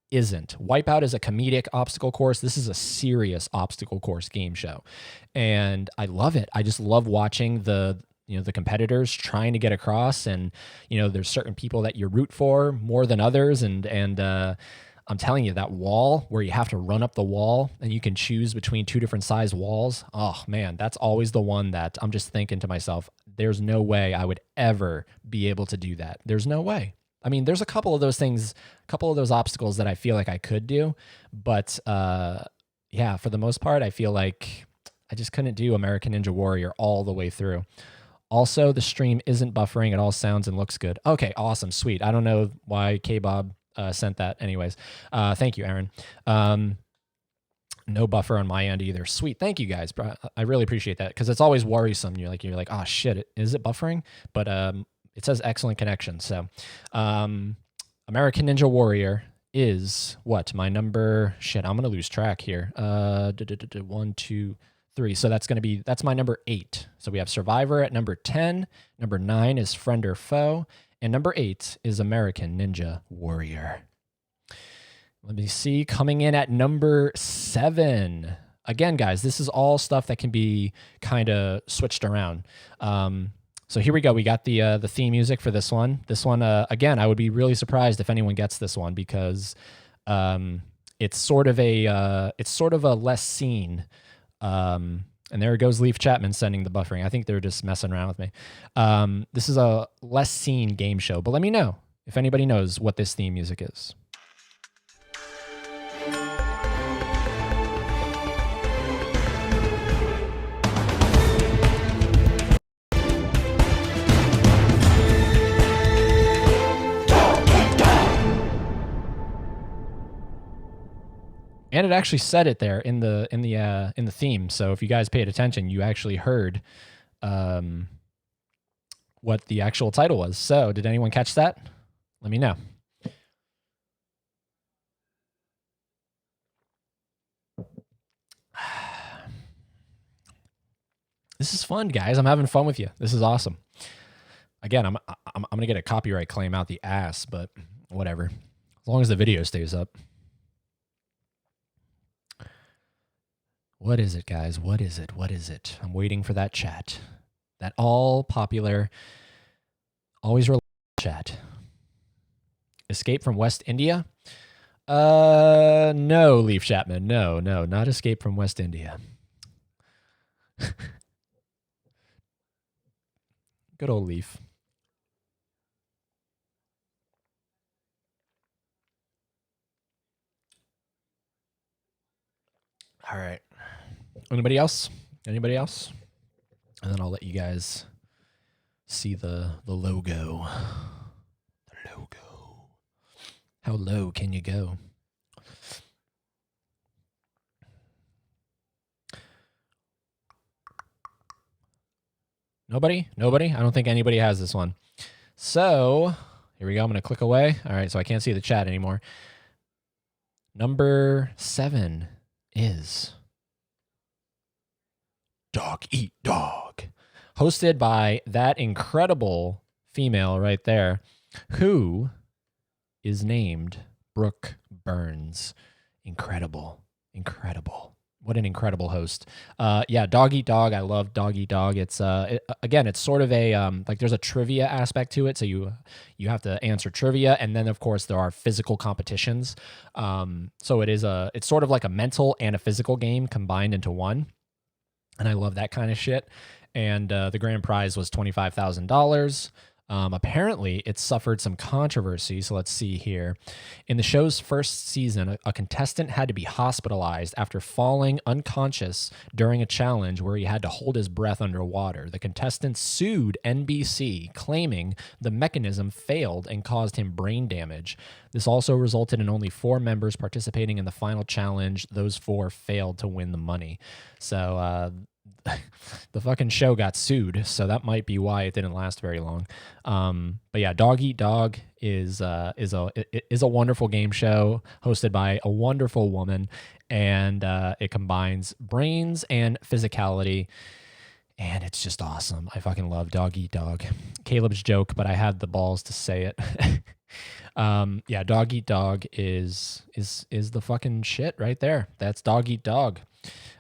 isn't. Wipeout is a comedic obstacle course. This is a serious obstacle course game show. And I love it. I just love watching the competitors trying to get across, and there's certain people that you root for more than others, and I'm telling you, that wall where you have to run up the wall and you can choose between 2 different size walls. Oh man, that's always the one that I'm just thinking to myself, there's no way I would ever be able to do that. There's no way. I mean, there's a couple of those things, a couple of those obstacles that I feel like I could do, but yeah, for the most part, I feel like I just couldn't do American Ninja Warrior all the way through. Also, the stream isn't buffering. It all sounds and looks good. Okay, awesome, sweet. I don't know why K-Bob sent that. Anyways, thank you, Aaron. No buffer on my end either. Sweet, thank you guys. I really appreciate that because it's always worrisome. You're like, oh shit, is it buffering? But it says excellent connection. So, American Ninja Warrior is what my number. Shit, I'm gonna lose track here. 1, 2, 3. So that's my number 8. So we have Survivor at number 10. Number 9 is Friend or Foe, and number 8 is American Ninja Warrior. Let me see. Coming in at number 7. Again, guys, this is all stuff that can be kind of switched around. So here we go. We got the theme music for this one. This one, again, I would be really surprised if anyone gets this one because it's sort of a less seen. And there goes Leaf Chapman sending the buffering. I think they're just messing around with me. This is a less seen game show, but let me know if anybody knows what this theme music is. And it actually said it there in the theme. So if you guys paid attention, you actually heard what the actual title was. So did anyone catch that? Let me know. This is fun, guys. I'm having fun with you. This is awesome. Again, I'm gonna get a copyright claim out the ass, but whatever. As long as the video stays up. What is it, guys? What is it? What is it? I'm waiting for that chat. That all popular, always reliable chat. Escape from West India? No, Leaf Chapman. No, not Escape from West India. Good old Leaf. All right. Anybody else? Anybody else? And then I'll let you guys see the logo. The logo. How low can you go? Nobody? Nobody? I don't think anybody has this one. So here we go. I'm going to click away. All right, so I can't see the chat anymore. Number 7 is Dog Eat Dog, hosted by that incredible female right there, who is named Brooke Burns. Incredible. What an incredible host. Yeah, Dog Eat Dog. I love Dog Eat Dog. It's again, it's sort of a like there's a trivia aspect to it. So you have to answer trivia, and then of course there are physical competitions. So it's sort of like a mental and a physical game combined into one. And I love that kind of shit. And the grand prize was $25,000. Apparently, it suffered some controversy. So let's see here. In the show's first season, a contestant had to be hospitalized after falling unconscious during a challenge where he had to hold his breath underwater. The contestant sued NBC, claiming the mechanism failed and caused him brain damage. This also resulted in only 4 members participating in the final challenge. Those 4 failed to win the money. So the fucking show got sued, so that might be why it didn't last very long. But yeah, Dog Eat Dog is a wonderful game show hosted by a wonderful woman, and it combines brains and physicality, and it's just awesome. I fucking love Dog Eat Dog. Caleb's joke, but I had the balls to say it. Yeah, Dog Eat Dog is the fucking shit right there. That's Dog Eat Dog.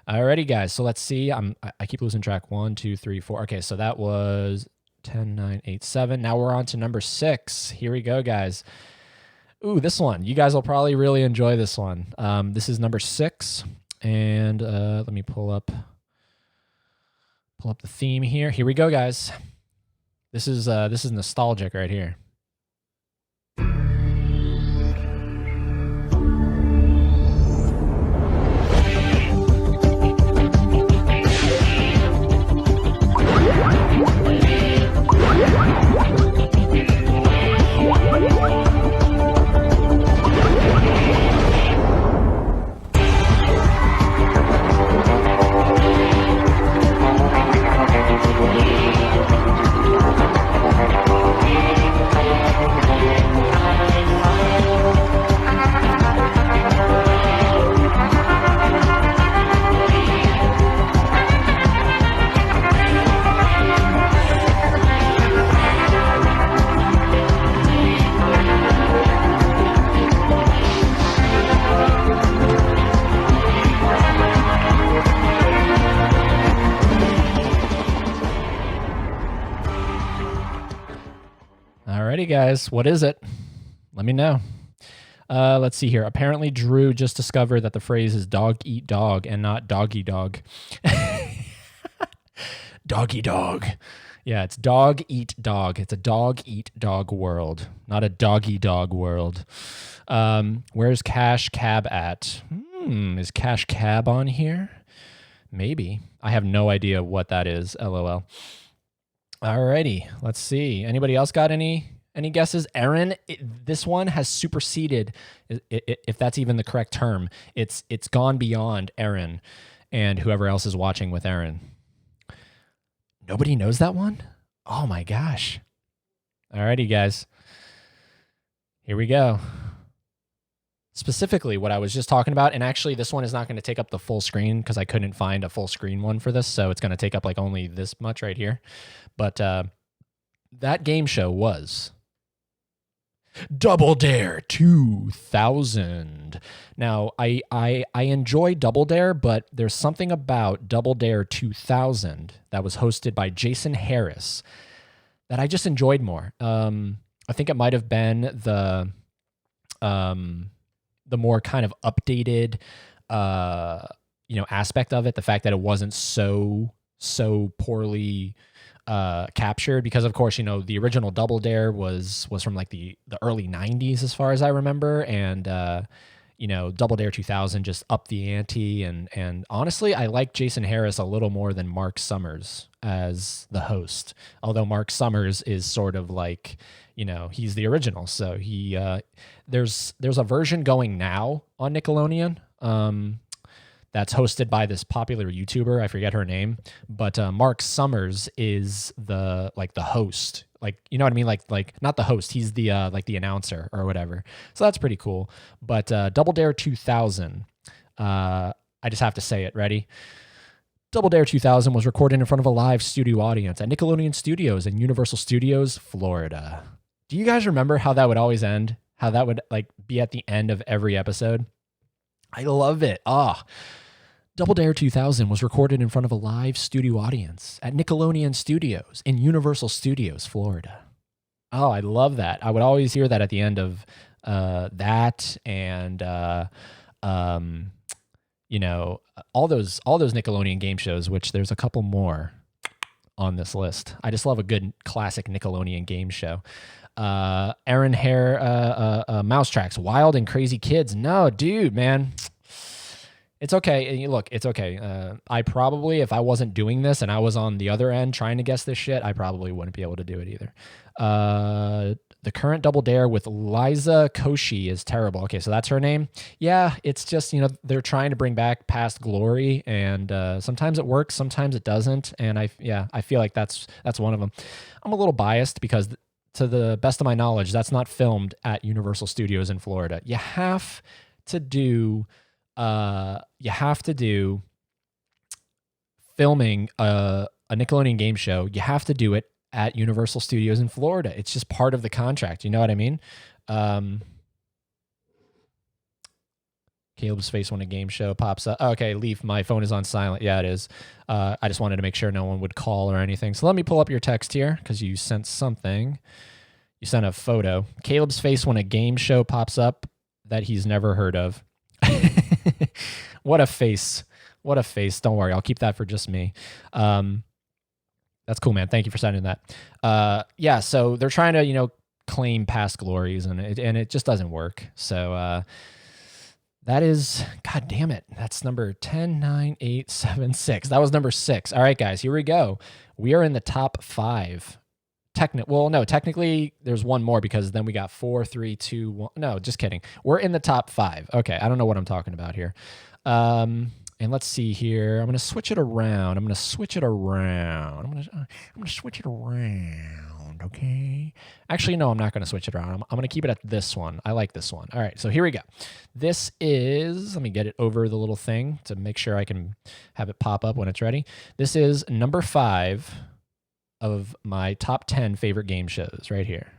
Alrighty, guys. So let's see. I keep losing track. 1, 2, 3, 4. Okay, so that was 10, 9, 8, 7. Now we're on to number 6. Here we go, guys. Ooh, this one. You guys will probably really enjoy this one. This is number 6, and let me pull up the theme here. Here we go, guys. This is nostalgic right here. Alrighty, guys. What is it? Let me know. Let's see here. Apparently, Drew just discovered that the phrase is dog eat dog and not doggy dog. Doggy dog. Yeah, it's dog eat dog. It's a dog eat dog world, not a doggy dog world. Where's Cash Cab at? Is Cash Cab on here? Maybe. I have no idea what that is. LOL. Alrighty, let's see. Anybody else got any guesses? Aaron, this one has superseded, if that's even the correct term. It's gone beyond Aaron and whoever else is watching with Aaron. Nobody knows that one? Oh my gosh. Alrighty, guys. Here we go. Specifically, what I was just talking about, and actually this one is not going to take up the full screen because I couldn't find a full screen one for this, so it's going to take up like only this much right here. But that game show was Double Dare 2000. Now, I enjoy Double Dare, but there's something about Double Dare 2000 that was hosted by Jason Harris that I just enjoyed more. I think it might have been the more kind of updated, aspect of it. The fact that it wasn't so poorly captured, because of course, the original Double Dare was from like the early 90s as far as I remember. And, Double Dare 2000 just upped the ante. And honestly, I like Jason Harris a little more than Mark Summers as the host. Although Mark Summers is sort of like, he's the original. So there's a version going now on Nickelodeon that's hosted by this popular YouTuber. I forget her name, but Mark Summers is the host. Like, you know what I mean? Like not the host. He's the the announcer or whatever. So that's pretty cool. But Double Dare 2000, I just have to say it. Ready? Double Dare 2000 was recorded in front of a live studio audience at Nickelodeon Studios in Universal Studios, Florida. Do you guys remember how that would always end? How that would be at the end of every episode? I love it. Double Dare 2000 was recorded in front of a live studio audience at Nickelodeon Studios in Universal Studios, Florida. Oh, I love that. I would always hear that at the end of that, and all those Nickelodeon game shows, which there's a couple more on this list. I just love a good classic Nickelodeon game show. Aaron Hare, Mouse Tracks, Wild and Crazy Kids. No, dude, man. It's okay. Look, it's okay. I probably, if I wasn't doing this and I was on the other end trying to guess this shit, I probably wouldn't be able to do it either. The current Double Dare with Liza Koshy is terrible. Okay, so that's her name. Yeah, it's just, they're trying to bring back past glory, and sometimes it works, sometimes it doesn't. And I feel like that's one of them. I'm a little biased because to the best of my knowledge, that's not filmed at Universal Studios in Florida. You have to do filming a Nickelodeon game show. You have to do it at Universal Studios in Florida. It's just part of the contract. You know what I mean? Caleb's face when a game show pops up. Okay, Leaf, my phone is on silent. Yeah, it is. I just wanted to make sure no one would call or anything. So let me pull up your text here because you sent something. You sent a photo. Caleb's face when a game show pops up that he's never heard of. What a face. What a face. Don't worry. I'll keep that for just me. That's cool, man. Thank you for sending that. Yeah, so they're trying to, claim past glories, and it just doesn't work. So that is, God damn it. That's number 10, 9, 8, 7, 6. That was number 6. All right, guys, here we go. We are in the top 5. Technically, there's one more because then we got 4, 3, 2, 1. No, just kidding. We're in the top 5. Okay, I don't know what I'm talking about here. And let's see here. I'm going to switch it around. I'm going to switch it around. Okay. Actually, no, I'm not going to switch it around. I'm going to keep it at this one. I like this one. All right, so here we go. This is, let me get it over the little thing to make sure I can have it pop up when it's ready. This is number 5 of my top 10 favorite game shows right here.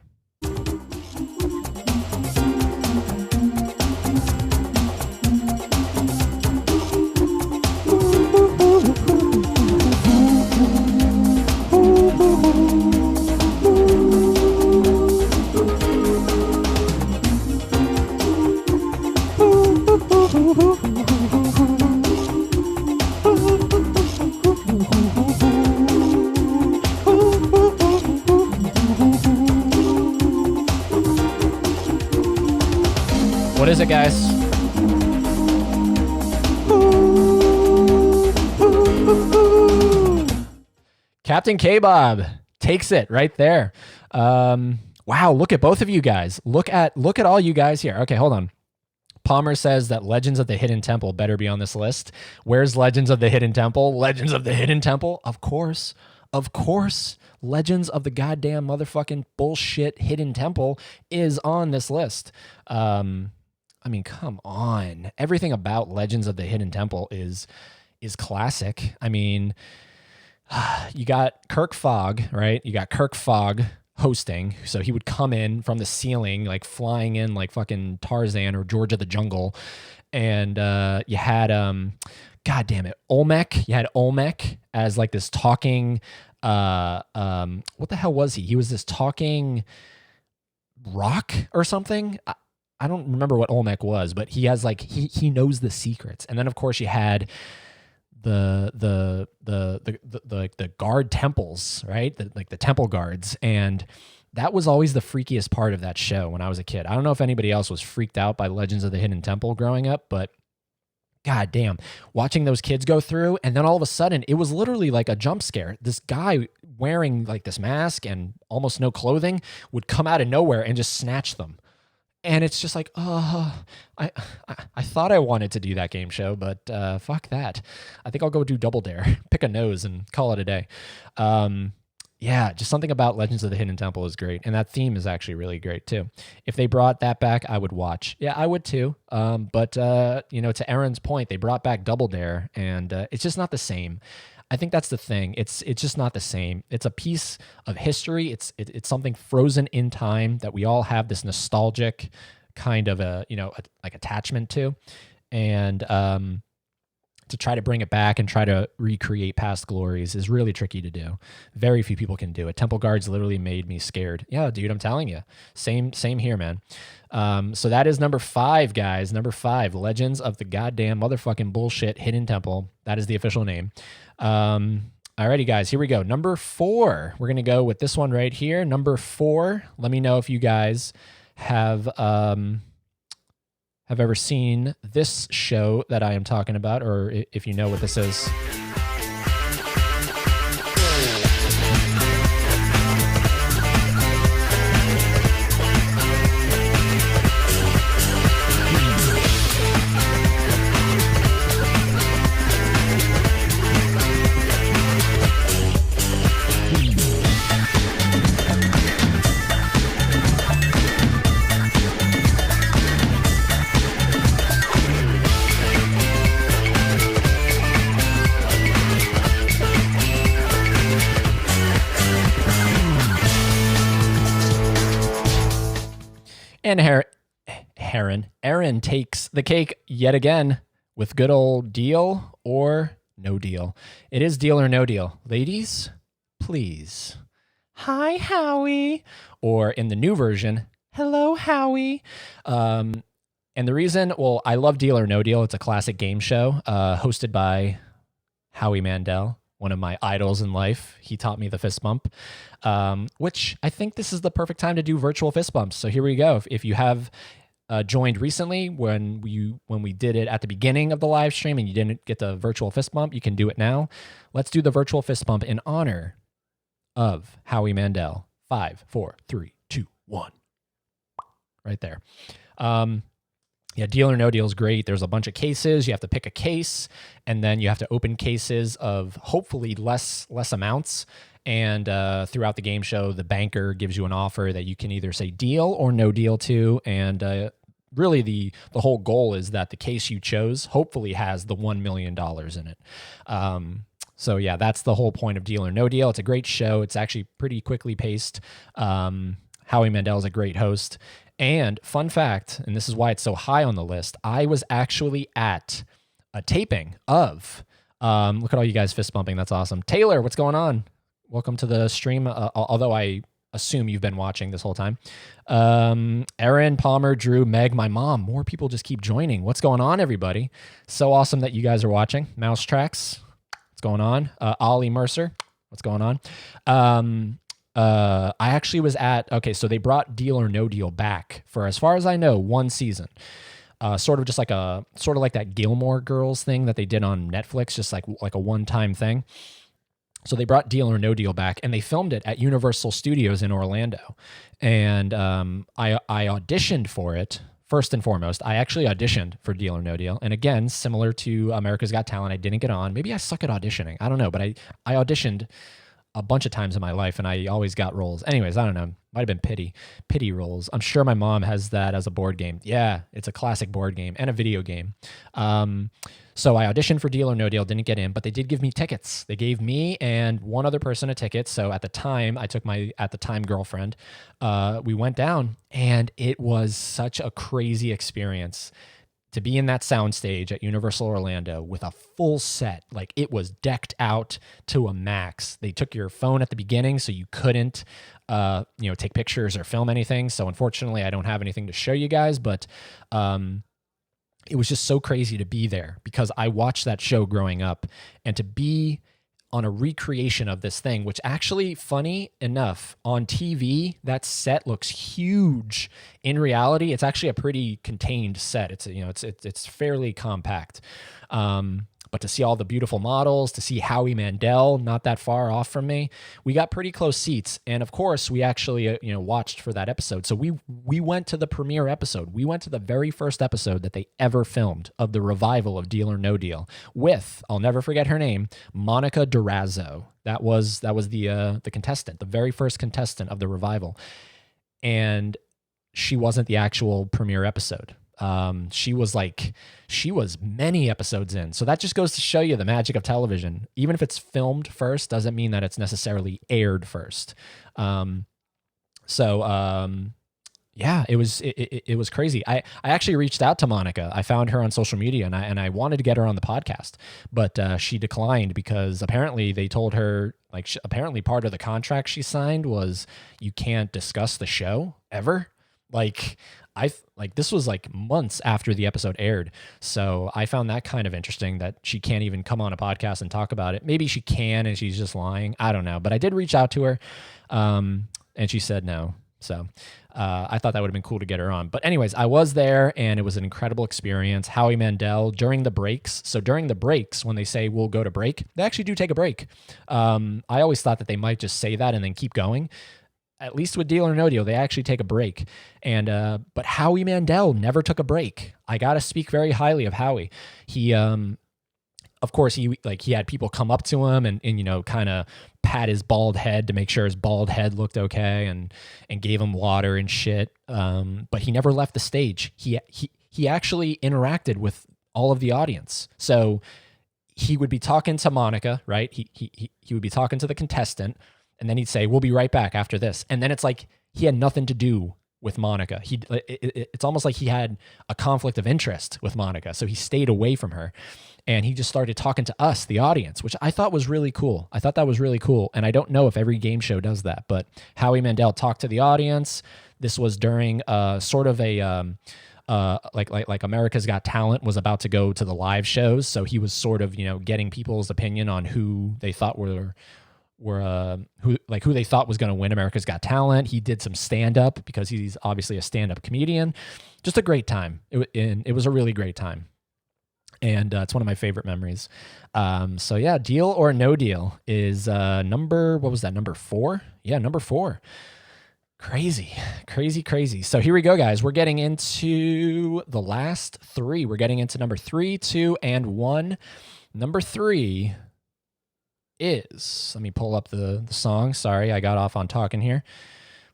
music, guys. Captain K-Bob takes it right there. Wow, look at both of you guys. Look at all you guys here. Okay, hold on. Palmer says that Legends of the Hidden Temple better be on this list. Where's Legends of the Hidden Temple? Legends of the Hidden Temple? Of course. Legends of the goddamn motherfucking bullshit Hidden Temple is on this list. I mean, come on. Everything about Legends of the Hidden Temple is classic. I mean, you got Kirk Fogg, right? You got Kirk Fogg hosting. So he would come in from the ceiling, like flying in like fucking Tarzan or George of the Jungle. And you had, God damn it, Olmec. You had Olmec as like this talking, what the hell was he? He was this talking rock or something. I don't remember what Olmec was, but he has like, he knows the secrets. And then of course you had the guard temples, right? Like the temple guards. And that was always the freakiest part of that show when I was a kid. I don't know if anybody else was freaked out by Legends of the Hidden Temple growing up, but God damn, watching those kids go through, and then all of a sudden it was literally like a jump scare. This guy wearing like this mask and almost no clothing would come out of nowhere and just snatch them. And it's just like, I thought I wanted to do that game show, but fuck that. I think I'll go do Double Dare, pick a nose, and call it a day. Yeah, just something about Legends of the Hidden Temple is great. And that theme is actually really great, too. If they brought that back, I would watch. Yeah, I would, too. But to Aaron's point, they brought back Double Dare, and it's just not the same. I think that's the thing. It's just not the same. It's a piece of history. It's something frozen in time that we all have this nostalgic kind of like attachment to, and to try to bring it back and try to recreate past glories is really tricky to do. Very few people can do it. Temple Guards literally made me scared. Yeah, dude, I'm telling you. Same here, man. So that is number 5, guys. Number 5, Legends of the goddamn motherfucking bullshit Hidden Temple. That is the official name. Alrighty, guys, here we go. Number 4. We're going to go with this one right here. Number 4. Let me know if you guys have ever seen this show that I am talking about, or if you know what this is. And Aaron takes the cake yet again with good old Deal or No Deal. It is Deal or No Deal. Ladies, please. Hi, Howie. Or in the new version, hello, Howie. And the reason, well, I love Deal or No Deal. It's a classic game show hosted by Howie Mandel, one of my idols in life. He taught me the fist bump, which I think this is the perfect time to do virtual fist bumps. So here we go. If you have joined recently when we did it at the beginning of the live stream and you didn't get the virtual fist bump, you can do it now. Let's do the virtual fist bump in honor of Howie Mandel. 5, 4, 3, 2, 1. Right there. Yeah, Deal or No Deal is great. There's a bunch of cases. You have to pick a case, and then you have to open cases of hopefully less amounts. And throughout the game show, the banker gives you an offer that you can either say deal or no deal to. And really, the whole goal is that the case you chose hopefully has the $1 million in it. So yeah, that's the whole point of Deal or No Deal. It's a great show. It's actually pretty quickly paced. Howie Mandel is a great host. And fun fact, and this is why it's so high on the list, I was actually at a taping of, look at all you guys fist bumping. That's awesome. Taylor, what's going on? Welcome to the stream, although I assume you've been watching this whole time. Aaron, Palmer, Drew, Meg, my mom. More people just keep joining. What's going on, everybody? So awesome that you guys are watching. Mouse Tracks, what's going on? Ollie Mercer, what's going on? I actually was at, okay, so they brought Deal or No Deal back for, as far as I know, one season. sort of just like that Gilmore Girls thing that they did on Netflix, just like a one-time thing. So they brought Deal or No Deal back, and they filmed it at Universal Studios in Orlando. And I auditioned for it. First and foremost, I actually auditioned for Deal or No Deal. And again, similar to America's Got Talent, I didn't get on. Maybe I suck at auditioning. I don't know, but I auditioned a bunch of times in my life, and I always got roles. Anyways, I don't know. Might have been pity roles. I'm sure my mom has that as a board game. Yeah, it's a classic board game and a video game. So I auditioned for Deal or No Deal, didn't get in, but they did give me tickets. They gave me and one other person a ticket. So at the time, I took my girlfriend. We went down, and it was such a crazy experience to be in that soundstage at Universal Orlando with a full set. Like, it was decked out to a max. They took your phone at the beginning, so you couldn't, take pictures or film anything. So unfortunately, I don't have anything to show you guys, but it was just so crazy to be there because I watched that show growing up, and to be on a recreation of this thing, which actually, funny enough, on TV, that set looks huge. In reality, it's actually a pretty contained set. It's fairly compact. But to see all the beautiful models, to see Howie Mandel not that far off from me, we got pretty close seats. And of course, we actually watched for that episode. So we went to the premiere episode. We went to the very first episode that they ever filmed of the revival of Deal or No Deal with, I'll never forget her name, Monica Durazzo. That was the contestant, the very first contestant of the revival. And she wasn't the actual premiere episode. She was many episodes in. So that just goes to show you the magic of television. Even if it's filmed first, doesn't mean that it's necessarily aired first. Yeah, it was crazy. I actually reached out to Monica. I found her on social media, and I wanted to get her on the podcast, but she declined because apparently they told her, apparently part of the contract she signed was you can't discuss the show ever. This was months after the episode aired. So I found that kind of interesting that she can't even come on a podcast and talk about it. Maybe she can and she's just lying. I don't know. But I did reach out to her and she said no. So I thought that would have been cool to get her on. But anyways, I was there and it was an incredible experience. Howie Mandel during the breaks. So during the breaks, when they say we'll go to break, they actually do take a break. I always thought that they might just say that and then keep going. At least with Deal or No Deal, they actually take a break. And but Howie Mandel never took a break. I got to speak very highly of Howie. He, of course, he had people come up to him and kind of pat his bald head to make sure his bald head looked okay and gave him water and shit. But he never left the stage. He actually interacted with all of the audience. So he would be talking to Monica, right? He would be talking to the contestant. And then he'd say, we'll be right back after this. And then it's like he had nothing to do with Monica. It's almost like he had a conflict of interest with Monica. So he stayed away from her. And he just started talking to us, the audience, which I thought was really cool. I thought that was really cool. And I don't know if every game show does that. But Howie Mandel talked to the audience. This was during sort of a... like America's Got Talent was about to go to the live shows. So he was sort of, getting people's opinion on who they thought who they thought was going to win America's Got Talent. He did some stand-up because he's obviously a stand-up comedian. Just a great time. It was a really great time. And it's one of my favorite memories. So yeah, Deal or No Deal is number 4? Yeah, number 4. Crazy. So here we go, guys. We're getting into the last 3. We're getting into number 3, 2, and 1. Number 3 is, let me pull up the song. Sorry, I got off on talking here.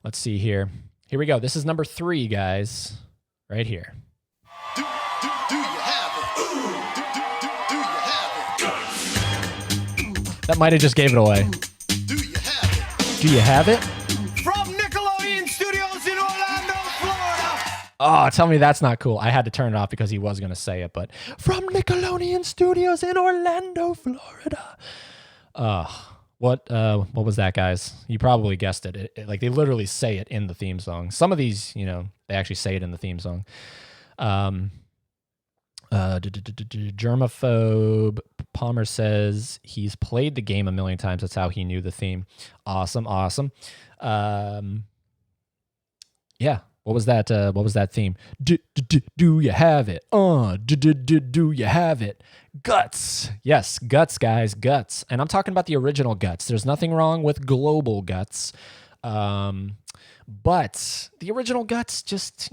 Let's see here. Here we go. This is number 3, guys. Right here. Do you have it? Do you have it? That might have just gave it away. Do you have it? Do you have it? From Nickelodeon Studios in Orlando, Florida. Oh, tell me that's not cool. I had to turn it off because he was going to say it, but from Nickelodeon Studios in Orlando, Florida. What was that, guys? You probably guessed it. They literally say it in the theme song. Some of these, they actually say it in the theme song. Germaphobe Palmer says he's played the game a million times. That's how he knew the theme. Awesome. Yeah. What was that? What was that theme? Do you have it? Do you have it? Guts. Yes, Guts, guys, Guts. And I'm talking about the original Guts. There's nothing wrong with global Guts. But the original Guts just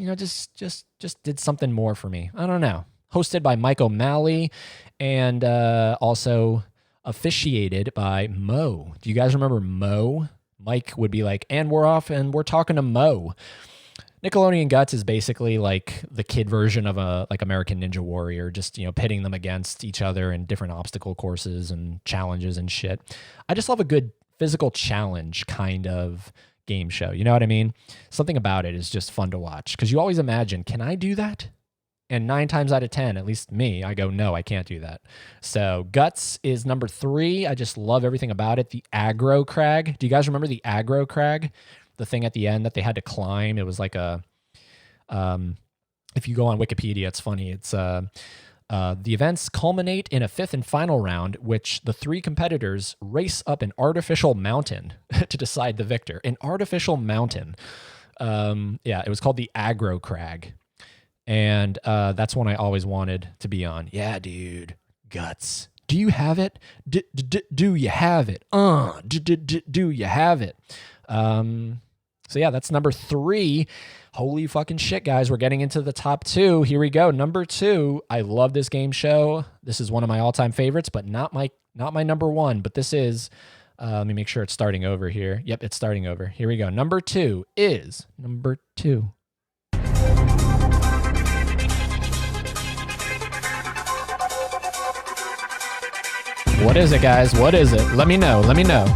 did something more for me. I don't know. Hosted by Mike O'Malley and also officiated by Mo. Do you guys remember Mo? Mike would be like, and we're off and we're talking to Mo. Nickelodeon Guts is basically like the kid version of a like American Ninja Warrior, just, pitting them against each other in different obstacle courses and challenges and shit. I just love a good physical challenge kind of game show. You know what I mean? Something about it is just fun to watch because you always imagine, can I do that? And 9 times out of 10, at least me, I go, no, I can't do that. So Guts is number 3. I just love everything about it. The aggro crag. Do you guys remember the aggro crag? The thing at the end that they had to climb. It was like a, if you go on Wikipedia, it's funny. It's the events culminate in a 5th and final round, which the 3 competitors race up an artificial mountain to decide the victor. An artificial mountain. It was called the aggro crag. And that's one I always wanted to be on. Yeah, dude. Guts. Do you have it? Do you have it? Do you have it? So yeah, that's number 3. Holy fucking shit, guys. We're getting into the top 2. Here we go. Number 2. I love this game show. This is one of my all-time favorites, but not my number 1. But this is, let me make sure it's starting over here. Yep, it's starting over. Here we go. Number 2 is number 2. What is it, guys? What is it? Let me know. Let me know.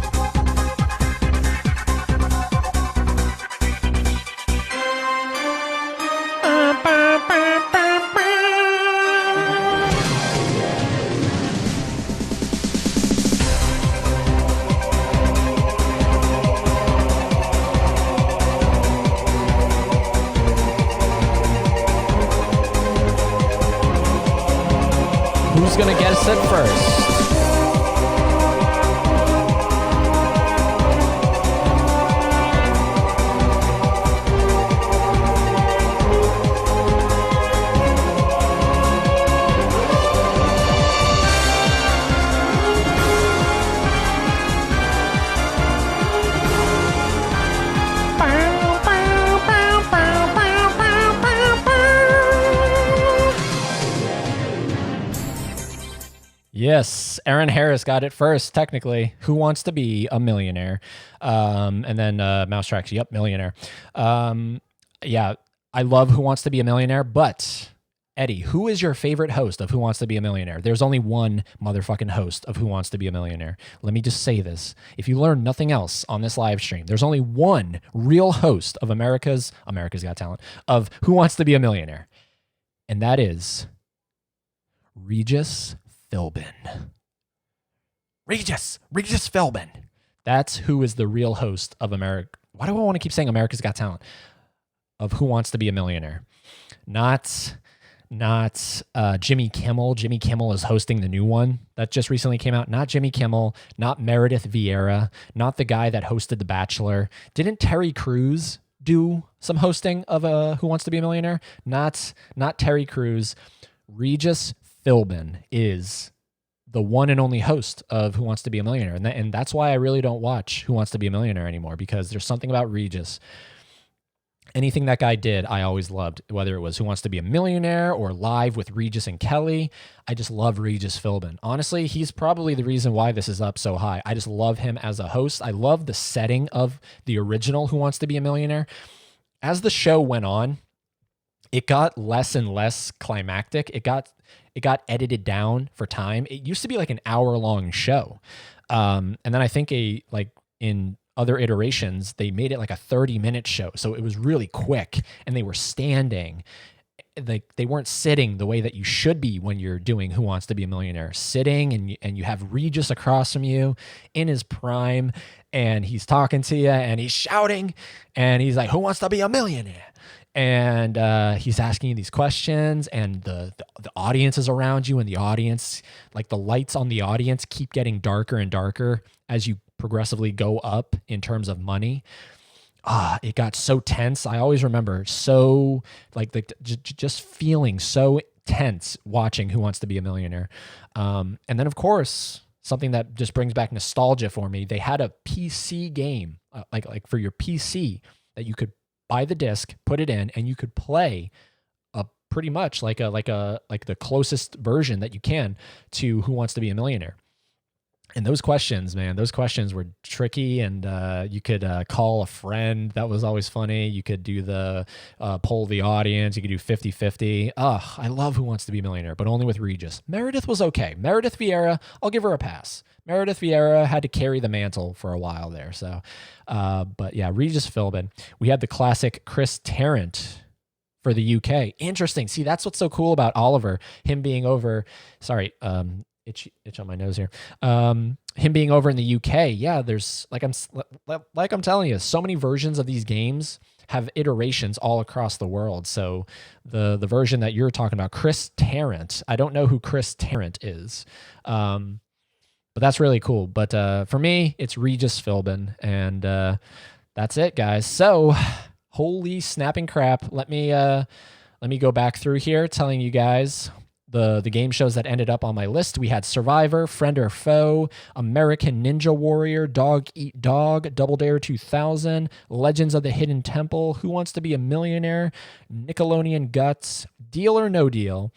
Who's gonna guess it first? Yes, Aaron Harris got it first, technically. Who Wants to Be a Millionaire? And then Mousetrax, yep, Millionaire. Yeah, I love Who Wants to Be a Millionaire, but Eddie, who is your favorite host of Who Wants to Be a Millionaire? There's only one motherfucking host of Who Wants to Be a Millionaire. Let me just say this. If you learn nothing else on this live stream, there's only one real host of America's Got Talent, of Who Wants to Be a Millionaire. And that is Regis Philbin. Regis Philbin. That's who is the real host of America. Why do I want to keep saying America's Got Talent? Of Who Wants to Be a Millionaire. Not Jimmy Kimmel. Jimmy Kimmel is hosting the new one that just recently came out. Not Jimmy Kimmel. Not Meredith Vieira. Not the guy that hosted The Bachelor. Didn't Terry Crews do some hosting of Who Wants to Be a Millionaire? Not Terry Crews. Regis Philbin is the one and only host of Who Wants to Be a Millionaire. And that's why I really don't watch Who Wants to Be a Millionaire anymore, because there's something about Regis. Anything that guy did, I always loved, whether it was Who Wants to Be a Millionaire or Live with Regis and Kelly. I just love Regis Philbin. Honestly, he's probably the reason why this is up so high. I just love him as a host. I love the setting of the original Who Wants to Be a Millionaire. As the show went on, it got less and less climactic. It got edited down for time. It used to be like an hour-long show. And then I think in other iterations, they made it like a 30-minute show. So it was really quick, and they were standing. They weren't sitting the way that you should be when you're doing Who Wants to Be a Millionaire. Sitting, and you have Regis across from you in his prime, and he's talking to you, and he's shouting, and he's like, "Who wants to be a millionaire?" And he's asking you these questions, and the audience is around you, and the audience, like the lights on the audience keep getting darker and darker as you progressively go up in terms of money. it got so tense. I always remember so like just feeling so tense watching Who Wants to Be a Millionaire. And then of course, something that just brings back nostalgia for me. They had a PC game, like for your PC that you could buy the disc, put it in, and you could play a pretty much like the closest version that you can to Who Wants to Be a Millionaire. And those questions, man, those questions were tricky. And you could call a friend. That was always funny. You could do the poll the audience. You could do 50-50. I love Who Wants to Be a Millionaire, but only with Regis. Meredith was okay. Meredith Vieira, I'll give her a pass. Meredith Vieira had to carry the mantle for a while there. So, but yeah, Regis Philbin. We had the classic Chris Tarrant for the UK. Interesting. See, that's what's so cool about Oliver. Him being over, sorry, itch on my nose here. Him being over in the UK, yeah. There's like I'm telling you, so many versions of these games have iterations all across the world. So the version that you're talking about, Chris Tarrant, I don't know who Chris Tarrant is, but that's really cool. But for me, it's Regis Philbin, and that's it, guys. So holy snapping crap! Let me go back through here, telling you guys the game shows that ended up on my list. We had Survivor, Friend or Foe, American Ninja Warrior, Dog Eat Dog, Double Dare 2000, Legends of the Hidden Temple, Who Wants to Be a Millionaire, Nickelodeon Guts, Deal or No Deal,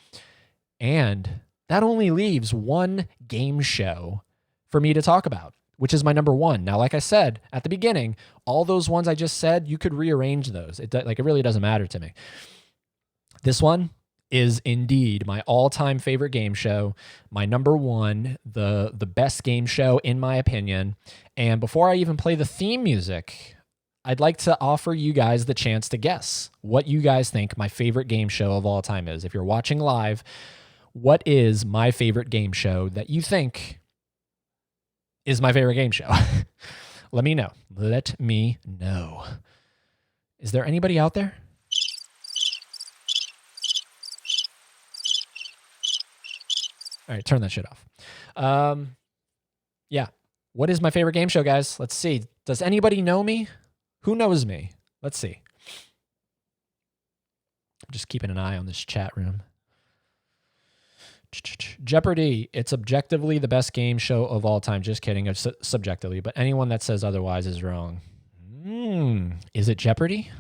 and that only leaves one game show for me to talk about, which is my number one. Now, like I said at the beginning, all those ones I just said, you could rearrange those. It really doesn't matter to me. This one is indeed my all-time favorite game show, my number one, the best game show in my opinion. And before I even play the theme music, I'd like to offer you guys the chance to guess what you guys think my favorite game show of all time is. If you're watching live, what is my favorite game show that you think is my favorite game show? Let me know. Let me know. Is there anybody out there? All right, turn that shit off. Yeah. What is my favorite game show, guys? Let's see. Does anybody know me? Who knows me? Let's see. I'm just keeping an eye on this chat room. Jeopardy! It's objectively the best game show of all time. Just kidding. It's subjectively, but anyone that says otherwise is wrong. Is it Jeopardy?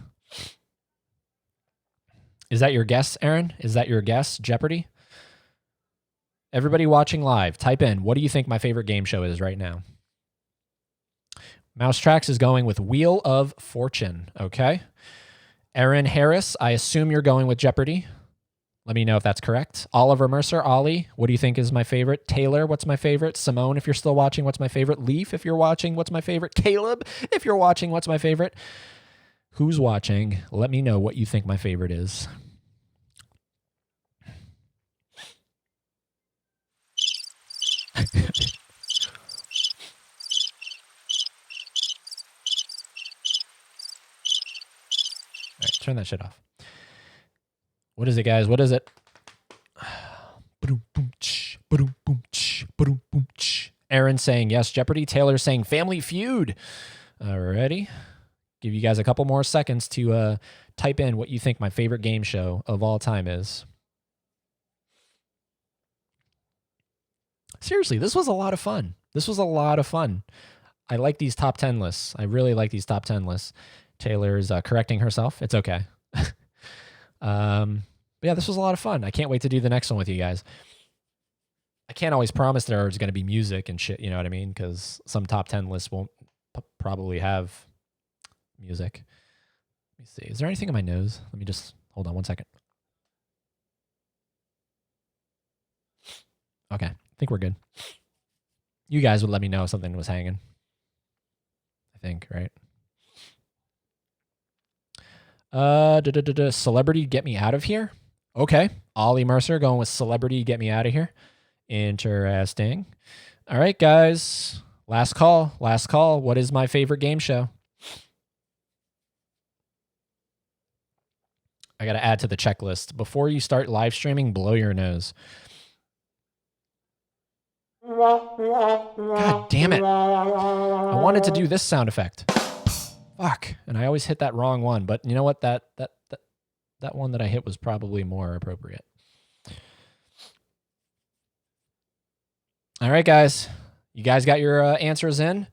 Is that your guess, Aaron? Is that your guess, Jeopardy? Everybody watching live, type in, what do you think my favorite game show is right now? Mousetracks is going with Wheel of Fortune, okay? Aaron Harris, I assume you're going with Jeopardy. Let me know if that's correct. Oliver Mercer, Ollie, what do you think is my favorite? Taylor, what's my favorite? Simone, if you're still watching, what's my favorite? Leaf, if you're watching, what's my favorite? Caleb, if you're watching, what's my favorite? Who's watching? Let me know what you think my favorite is. All right, turn that shit off. What is it, guys? What is it? Aaron saying yes, Jeopardy. Taylor saying Family Feud. Alrighty. Give you guys a couple more seconds to type in what you think my favorite game show of all time is. Seriously, this was a lot of fun. I like these top 10 lists. I really like these top 10 lists. Taylor's correcting herself. It's okay. But yeah, this was a lot of fun. I can't wait to do the next one with you guys. I can't always promise there's going to be music and shit, you know what I mean? Because some top 10 lists won't probably have music. Let me see. Is there anything in my nose? Let me just, hold on one second. Okay, I think we're good. You guys would let me know if something was hanging. I think, right? Celebrity Get Me Out of Here. Okay. Ollie Mercer going with Celebrity Get Me Out of Here. Interesting. All right, guys. Last call. What is my favorite game show? I got to add to the checklist. Before you start live streaming, blow your nose. God damn it. I wanted to do this sound effect. Fuck. And I always hit that wrong one. But you know what? That one that I hit was probably more appropriate. All right, guys. You guys got your answers in?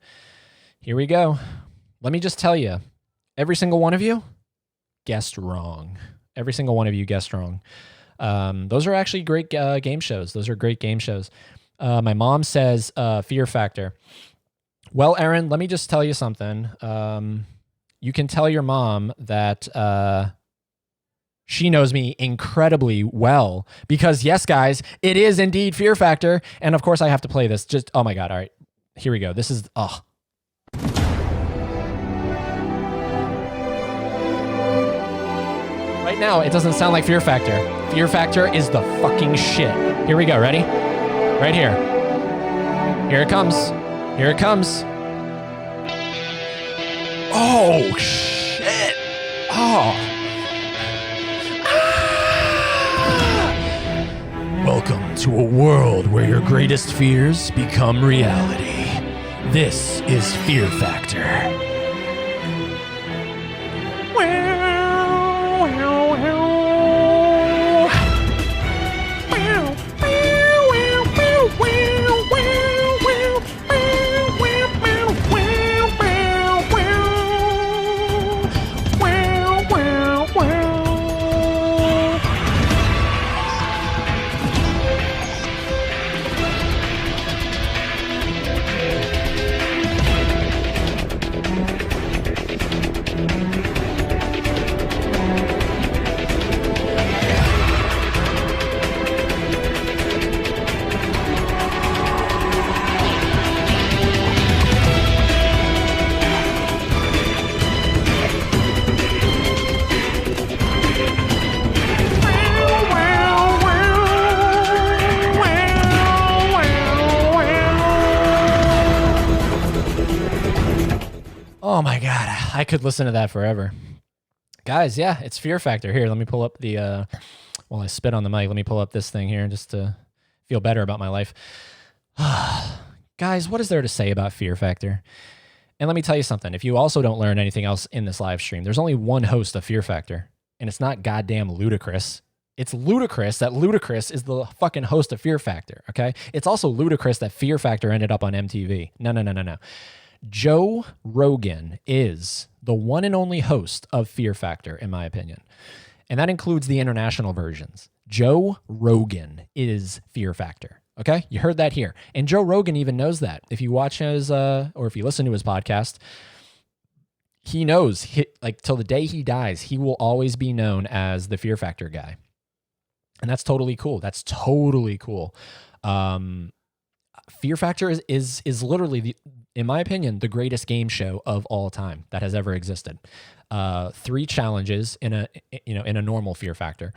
Here we go. Let me just tell you, every single one of you guessed wrong. Every single one of you guessed wrong. Those are actually great game shows. Those are great game shows. My mom says Fear Factor. Well, Aaron, let me just tell you something. You can tell your mom that she knows me incredibly well because, yes, guys, it is indeed Fear Factor. And of course, I have to play this. Just, oh my God. All right, here we go. This is, Right now, it doesn't sound like Fear Factor. Fear Factor is the fucking shit. Here we go. Ready? Right here. Here it comes. Here it comes. Oh, shit. Oh. Welcome to a world where your greatest fears become reality. This is Fear Factor. Oh my God, I could listen to that forever. Guys, yeah, it's Fear Factor. Here, let me pull up the, while I spit on the mic, let me pull up this thing here just to feel better about my life. Guys, what is there to say about Fear Factor? And let me tell you something. If you also don't learn anything else in this live stream, there's only one host of Fear Factor, and it's not goddamn Ludacris. It's ludicrous that Ludacris is the fucking host of Fear Factor, okay? It's also ludicrous that Fear Factor ended up on MTV. No. Joe Rogan is the one and only host of Fear Factor, in my opinion. And that includes the international versions. Joe Rogan is Fear Factor. Okay? You heard that here. And Joe Rogan even knows that. If you watch his, or if you listen to his podcast, he knows, like, till the day he dies, he will always be known as the Fear Factor guy. And that's totally cool. That's totally cool. Fear Factor is literally, in my opinion, the greatest game show of all time that has ever existed. 3 challenges in a normal Fear Factor.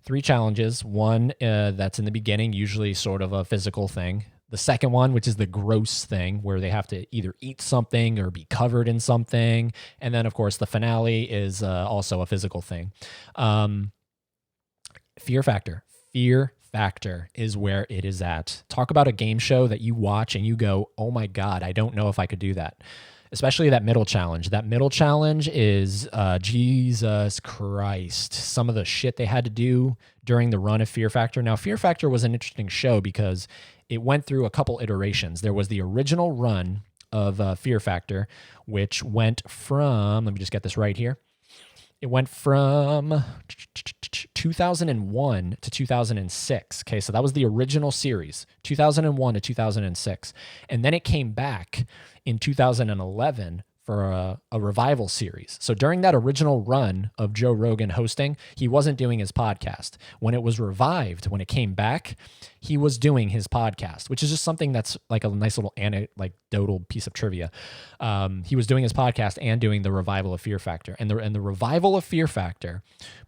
3 challenges. One that's in the beginning, usually sort of a physical thing. The second one, which is the gross thing, where they have to either eat something or be covered in something. And then, of course, the finale is also a physical thing. Fear Factor. Fear Factor is where it is at. Talk about a game show that you watch and you go, oh my God, I don't know if I could do that. Especially that middle challenge. That middle challenge is Jesus Christ. Some of the shit they had to do during the run of Fear Factor. Now, Fear Factor was an interesting show because it went through a couple iterations. There was the original run of Fear Factor, which went from, let me just get this right here. It went from 2001 to 2006. Okay, so that was the original series, 2001 to 2006. And then it came back in 2011 for a revival series. So during that original run of Joe Rogan hosting, he wasn't doing his podcast. When it was revived, when it came back, he was doing his podcast, which is just something that's like a nice little anecdotal piece of trivia. He was doing his podcast and doing the revival of Fear Factor. And the revival of Fear Factor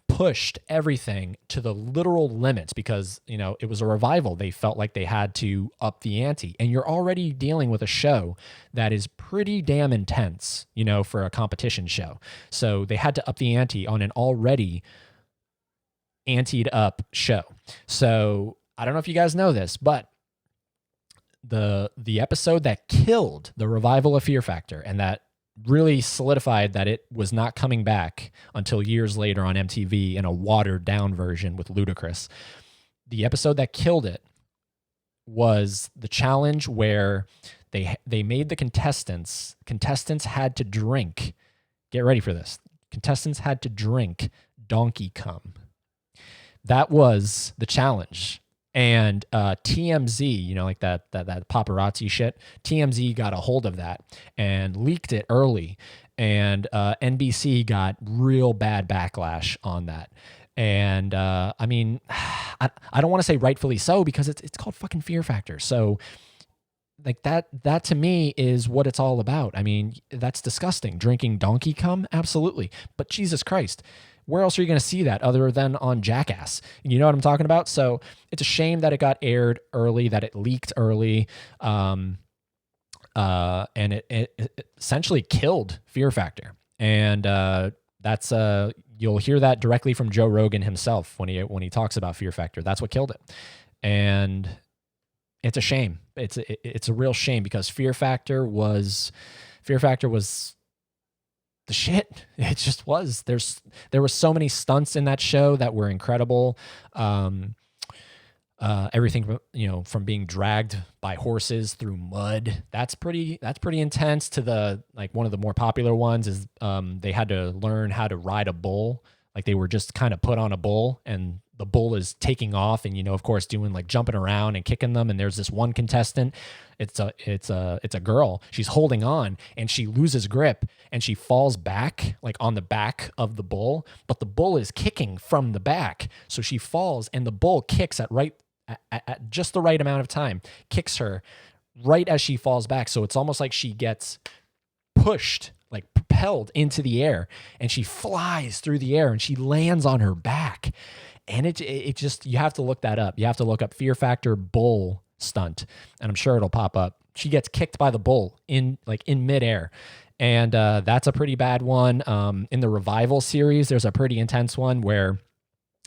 pushed everything to the literal limits because, you know, it was a revival. They felt like they had to up the ante. And you're already dealing with a show that is pretty damn intense, you know, for a competition show. So they had to up the ante on an already anteed up show. So I don't know if you guys know this, but the episode that killed the revival of Fear Factor and that really solidified that it was not coming back until years later on MTV in a watered down version with Ludacris. The episode that killed it was the challenge where they made the contestants had to drink. Get ready for this. Contestants had to drink donkey cum. That was the challenge. And TMZ, like that paparazzi shit, TMZ got a hold of that and leaked it early. And NBC got real bad backlash on that. And I mean, I don't want to say rightfully so, because it's called fucking Fear Factor. So like that to me is what it's all about. I mean, that's disgusting. Drinking donkey cum? Absolutely. But Jesus Christ, where else are you going to see that other than on Jackass? You know what I'm talking about? So it's a shame that it got aired early, that it leaked early, and it essentially killed Fear Factor. And that's you'll hear that directly from Joe Rogan himself when he talks about Fear Factor. That's what killed it, and it's a shame. It's a real shame, because Fear Factor was the shit. It just was. There were so many stunts in that show that were incredible. Everything from being dragged by horses through mud. That's pretty intense. To the one of the more popular ones is they had to learn how to ride a bull. Like they were just kind of put on a bull, and the bull is taking off, and of course doing jumping around and kicking them. And there's this one contestant. It's a girl. She's holding on, and she loses grip, and she falls back on the back of the bull. But the bull is kicking from the back, so she falls, and the bull kicks at just the right amount of time, kicks her right as she falls back. So it's almost like she gets pushed, propelled into the air, and she flies through the air, and she lands on her back. And it just, you have to look that up. You have to look up Fear Factor bull stunt, and I'm sure it'll pop up. She gets kicked by the bull in midair. And that's a pretty bad one. In the Revival series, there's a pretty intense one where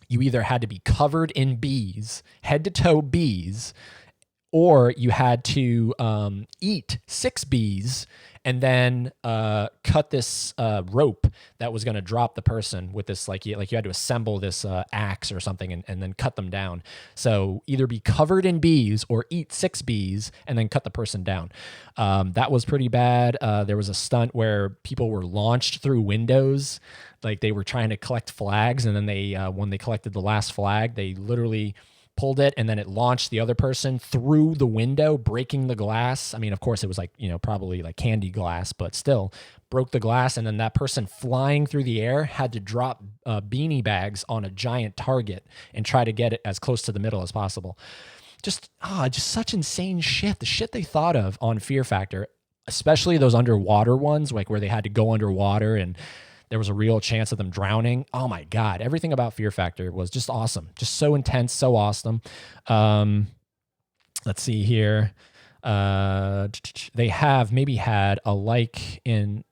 you either had to be covered in bees, head to toe bees, or you had to eat 6 bees and then cut this rope that was going to drop the person with this, you had to assemble this axe or something and then cut them down. So either be covered in bees or eat 6 bees and then cut the person down. That was pretty bad. There was a stunt where people were launched through windows. They were trying to collect flags, and then when they collected the last flag, they literally pulled it, and then it launched the other person through the window, breaking the glass. I mean, of course, it was probably candy glass, but still broke the glass. And then that person flying through the air had to drop beanie bags on a giant target and try to get it as close to the middle as possible. Just such insane shit. The shit they thought of on Fear Factor, especially those underwater ones, where they had to go underwater and there was a real chance of them drowning. Oh my God. Everything about Fear Factor was just awesome. Just so intense, so awesome. Let's see here. They have maybe had they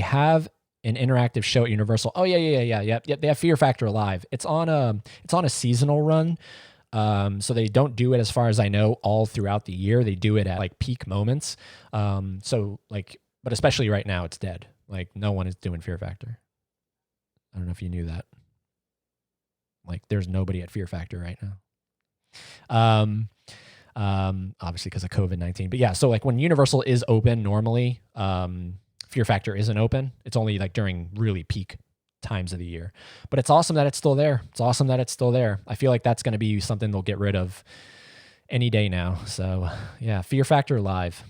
have an interactive show at Universal. Oh yeah. They have Fear Factor Live. It's on a seasonal run. So they don't do it, as far as I know, all throughout the year. They do it at peak moments. But especially right now, it's dead. No one is doing Fear Factor. I don't know if you knew that. There's nobody at Fear Factor right now. Obviously because of COVID-19. But yeah, so when Universal is open normally, Fear Factor isn't open. It's only during really peak times of the year. But it's awesome that it's still there. I feel like that's going to be something they'll get rid of any day now. So yeah, Fear Factor Live.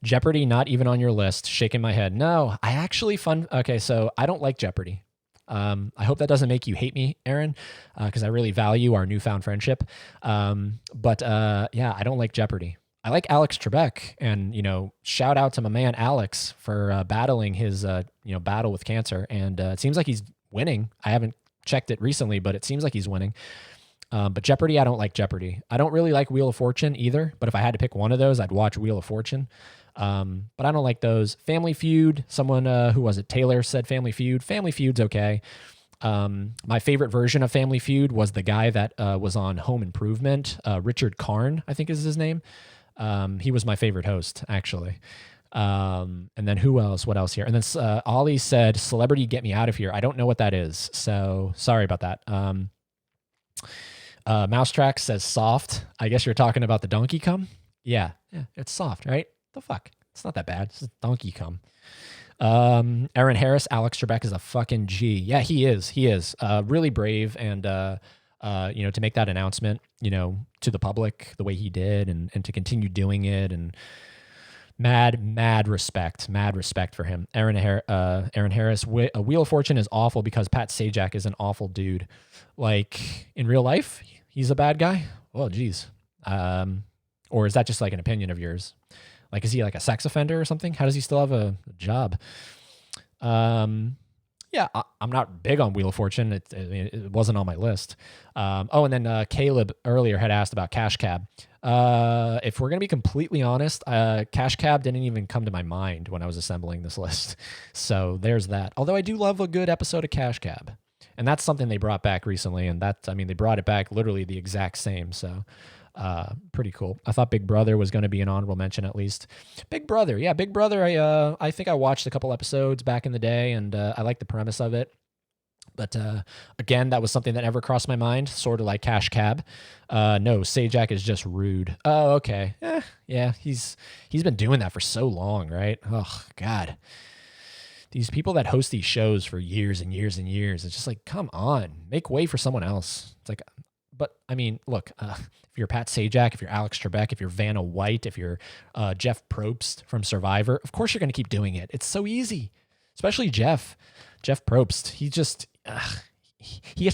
Jeopardy, not even on your list. Shaking my head. No, I actually okay, so I don't like Jeopardy. I hope that doesn't make you hate me, Aaron, because I really value our newfound friendship. But I don't like Jeopardy. I like Alex Trebek, and shout out to my man Alex for battling his battle with cancer, and it seems like he's winning. I haven't checked it recently, but it seems like he's winning. But Jeopardy, I don't like Jeopardy. I don't really like Wheel of Fortune either, but if I had to pick one of those, I'd watch Wheel of Fortune. But I don't like those. Family Feud, someone, who was it? Taylor said Family Feud. Family Feud's okay. My favorite version of Family Feud was the guy that was on Home Improvement, Richard Karn, I think is his name. He was my favorite host, actually. And then who else? What else here? And then Ollie said, "Celebrity, get me out of here." I don't know what that is, so sorry about that. Mousetrack says soft. I guess you're talking about the donkey cum. Yeah, it's soft, right? The fuck, it's not that bad. It's just donkey cum. Aaron Harris, Alex Trebek is a fucking G. Yeah, he is. He is really brave, and to make that announcement, to the public the way he did, and to continue doing it, and mad respect for him. Aaron Harris, a Wheel of Fortune is awful because Pat Sajak is an awful dude. Like in real life, he's a bad guy. Oh, geez. Or is that just like an opinion of yours? Like, is he like a sex offender or something? How does he still have a job? Yeah, I'm not big on Wheel of Fortune. It wasn't on my list. And then Caleb earlier had asked about Cash Cab. If we're going to be completely honest, Cash Cab didn't even come to my mind when I was assembling this list. So there's that. Although I do love a good episode of Cash Cab. And that's something they brought back recently. And they brought it back literally the exact same. So pretty cool. I thought Big Brother was going to be an honorable mention at least. Big Brother. Yeah, Big Brother. I think I watched a couple episodes back in the day, and I like the premise of it. But again, that was something that never crossed my mind, sort of like Cash Cab. No, Sajak is just rude. Oh, okay. Yeah, he's been doing that for so long, right? Oh, God. These people that host these shows for years and years and years, it's just like, come on, make way for someone else. It's like, but I mean, look, if you're Pat Sajak, if you're Alex Trebek, if you're Vanna White, if you're Jeff Probst from Survivor, of course you're going to keep doing it. It's so easy, especially Jeff Probst. He gets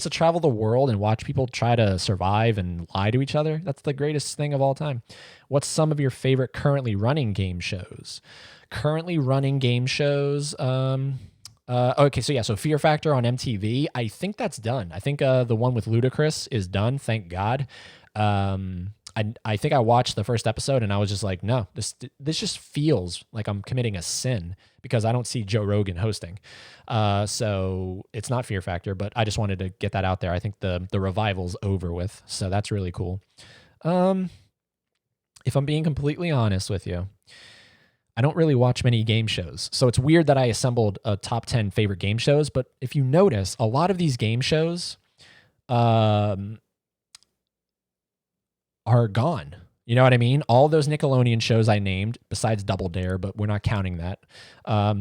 to travel the world and watch people try to survive and lie to each other. That's the greatest thing of all time. What's some of your favorite currently running game shows? Okay, so Fear Factor on MTV. I think that's done. I think the one with Ludacris is done. Thank God. I think I watched the first episode and I was just like, no, this just feels like I'm committing a sin because I don't see Joe Rogan hosting. So it's not Fear Factor, but I just wanted to get that out there. I think the revival's over with, so that's really cool. If I'm being completely honest with you, I don't really watch many game shows. So it's weird that I assembled a top 10 favorite game shows, but if you notice, a lot of these game shows are gone. You know what I mean? All those Nickelodeon shows I named, besides Double Dare, but we're not counting that. All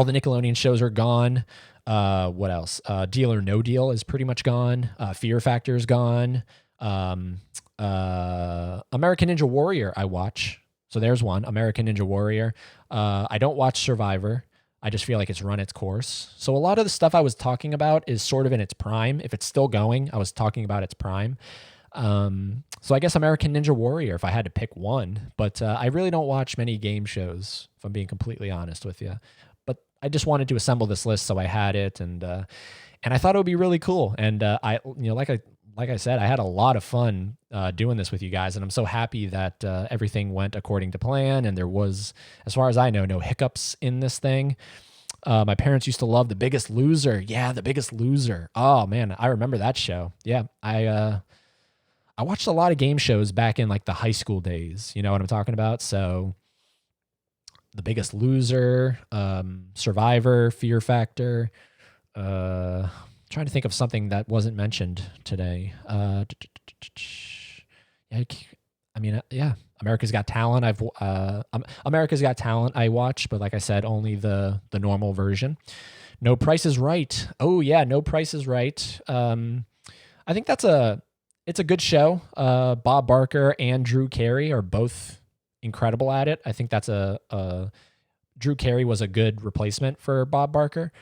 the Nickelodeon shows are gone. What else? Deal or No Deal is pretty much gone. Fear Factor is gone. American Ninja Warrior I watch. So there's one, American Ninja Warrior. I don't watch Survivor. I just feel like it's run its course. So a lot of the stuff I was talking about is sort of in its prime. If it's still going, I was talking about its prime. So I guess American Ninja Warrior, if I had to pick one. But I really don't watch many game shows, if I'm being completely honest with you. But I just wanted to assemble this list, so I had it, and I thought it would be really cool. And like I said, I had a lot of fun doing this with you guys, and I'm so happy that everything went according to plan, and there was, as far as I know, no hiccups in this thing. My parents used to love The Biggest Loser. Yeah, The Biggest Loser. Oh, man, I remember that show. Yeah, I watched a lot of game shows back in like the high school days. You know what I'm talking about? So The Biggest Loser, Survivor, Fear Factor, trying to think of something that wasn't mentioned today. America's Got Talent. America's Got Talent I watch, but like I said, only the normal version. No Price is Right. Oh yeah, No Price is Right. I think it's a good show. Bob Barker and Drew Carey are both incredible at it. I think that's Drew Carey was a good replacement for Bob Barker.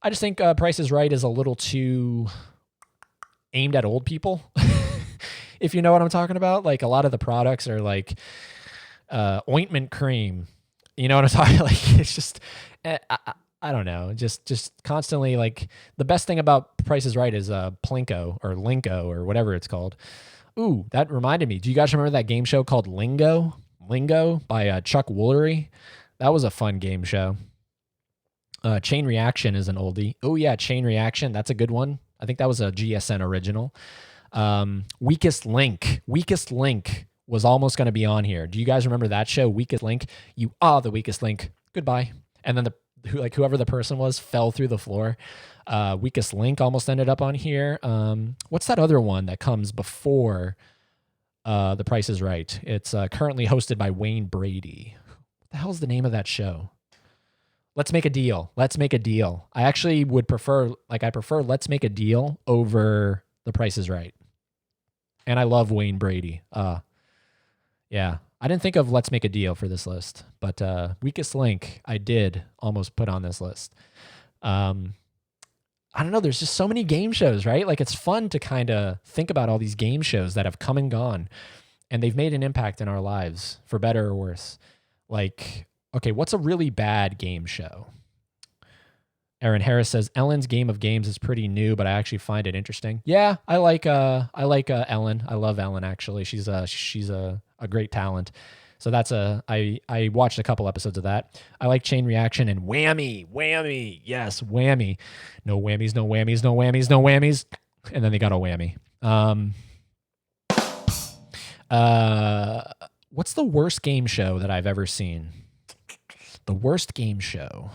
I just think Price is Right is a little too aimed at old people, if you know what I'm talking about. Like a lot of the products are like ointment cream. You know what I'm talking about? Like it's just, I don't know, just constantly like the best thing about Price is Right is Plinko or Linko or whatever it's called. Ooh, that reminded me. Do you guys remember that game show called Lingo? Lingo by Chuck Woolery? That was a fun game show. Chain Reaction is an oldie. Oh yeah, Chain Reaction. That's a good one. I think that was a GSN original. Weakest Link was almost going to be on here. Do you guys remember that show, Weakest Link? You are the weakest link. Goodbye. And then whoever the person was fell through the floor. Weakest Link almost ended up on here. What's that other one that comes before The Price is Right? It's currently hosted by Wayne Brady. What the hell's the name of that show? Let's Make a Deal. Let's Make a Deal. I actually would prefer Let's Make a Deal over The Price is Right. And I love Wayne Brady. Yeah. I didn't think of Let's Make a Deal for this list, but Weakest Link I did almost put on this list. I don't know. There's just so many game shows, right? Like, it's fun to kind of think about all these game shows that have come and gone, and they've made an impact in our lives for better or worse. Like, okay, what's a really bad game show? Aaron Harris says Ellen's Game of Games is pretty new, but I actually find it interesting. Yeah, I like Ellen. I love Ellen, actually. She's a great talent. So that's I watched a couple episodes of that. I like Chain Reaction and Whammy. Yes, Whammy. No whammies, no whammies, no whammies, no whammies. And then they got a whammy. What's the worst game show that I've ever seen? The worst game show.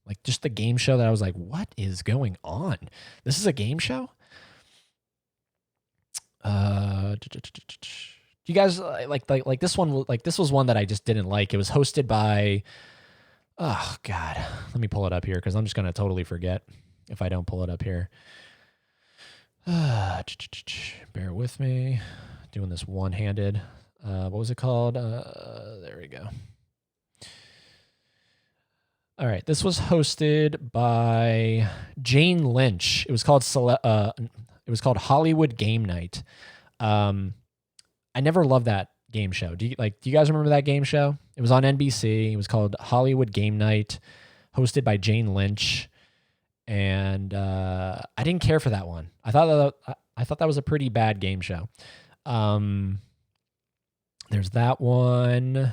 Like, just the game show that I was like, what is going on? This is a game show? Do you guys like this one? Like, this was one that I just didn't like. It was hosted by, oh God, let me pull it up here because I'm just going to totally forget if I don't pull it up here. Bear with me. Doing this one-handed. What was it called? There we go. All right, this was hosted by Jane Lynch. It was called Hollywood Game Night. I never loved that game show. Do you guys remember that game show? It was on NBC. It was called Hollywood Game Night, hosted by Jane Lynch, and I didn't care for that one. I thought that was a pretty bad game show. There's that one.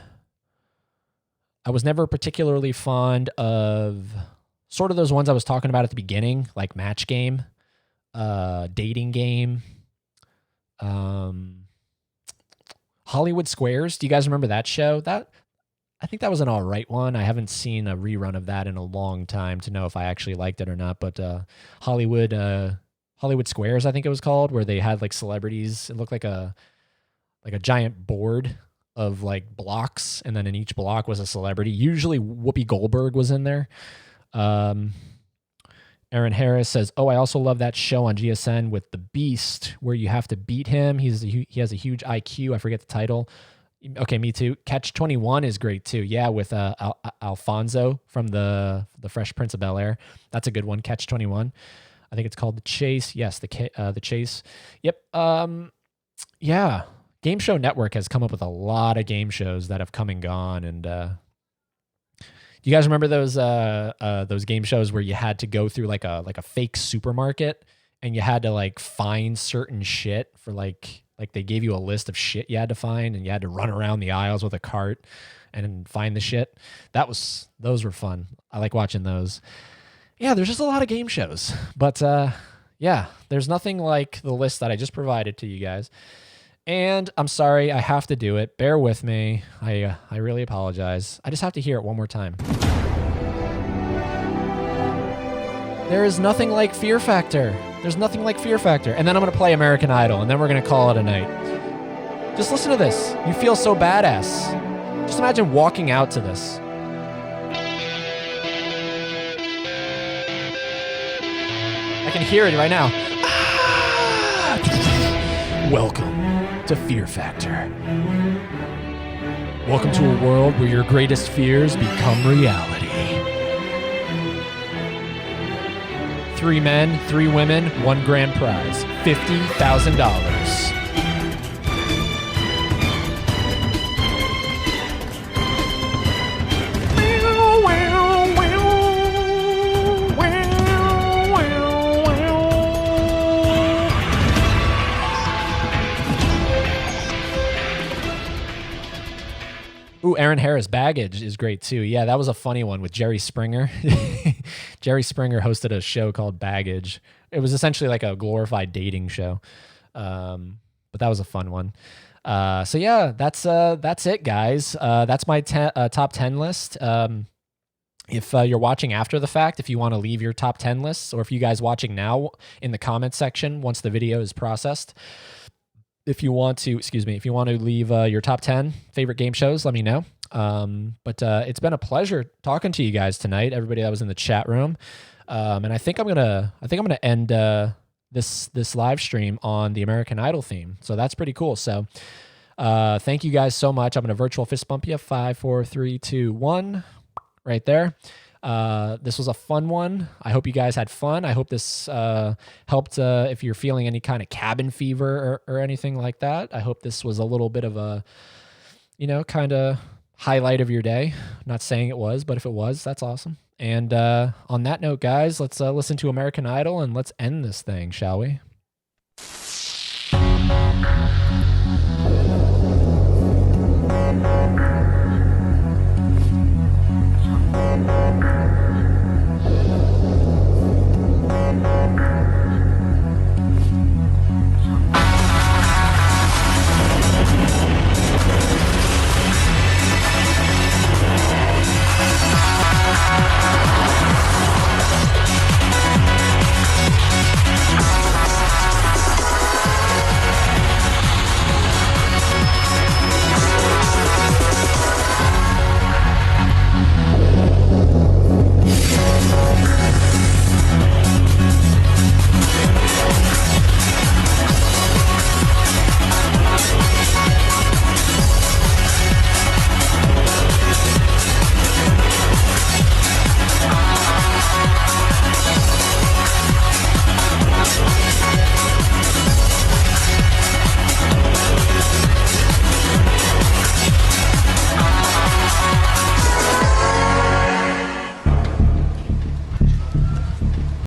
I was never particularly fond of sort of those ones I was talking about at the beginning, like Match Game, Dating Game, Hollywood Squares. Do you guys remember that show? I think that was an all right one. I haven't seen a rerun of that in a long time to know if I actually liked it or not. But Hollywood Squares, I think it was called, where they had like celebrities. It looked like a giant board of like blocks, and then in each block was a celebrity. Usually Whoopi Goldberg was in there. Aaron Harris says, "Oh, I also love that show on GSN with the Beast where you have to beat him. He has a huge IQ. I forget the title." Okay, me too. Catch 21 is great too. Yeah, with Alfonso from the Fresh Prince of Bel-Air. That's a good one. Catch 21. I think it's called The Chase. Yes, the Chase. Yep. Yeah. Game Show Network has come up with a lot of game shows that have come and gone. And do you guys remember those game shows where you had to go through like a fake supermarket and you had to like find certain shit for like they gave you a list of shit you had to find and you had to run around the aisles with a cart and find the shit? Those were fun. I like watching those. Yeah, there's just a lot of game shows. But yeah, there's nothing like the list that I just provided to you guys. And I'm sorry, I have to do it. Bear with me. I really apologize. I just have to hear it one more time. There is nothing like Fear Factor. There's nothing like Fear Factor. And then I'm going to play American Idol, and then we're going to call it a night. Just listen to this. You feel so badass. Just imagine walking out to this. I can hear it right now. Welcome to Fear Factor. Welcome to a world where your greatest fears become reality. 3 men, 3 women, 1 grand prize, $50,000. Ooh, Aaron Harris, Baggage is great too. Yeah, that was a funny one with Jerry Springer. Jerry Springer hosted a show called Baggage. It was essentially like a glorified dating show. But that was a fun one. So yeah, that's it, guys. That's my top 10 list. If you're watching after the fact, if you want to leave your top 10 lists, or if you guys watching now in the comment section once the video is processed, if you want to, if you want to leave your top 10 favorite game shows, let me know. But it's been a pleasure talking to you guys tonight, everybody that was in the chat room. And I think I'm gonna end this live stream on the American Idol theme. So that's pretty cool. So thank you guys so much. I'm gonna virtual fist bump you. 5, 4, 3, 2, 1. Right there. This was a fun one. I hope you guys had fun. I hope this helped if you're feeling any kind of cabin fever or anything like that. I hope this was a little bit of a, kind of highlight of your day. I'm not saying it was, but if it was, that's awesome. And on that note, guys, let's listen to American Idol and let's end this thing, shall we?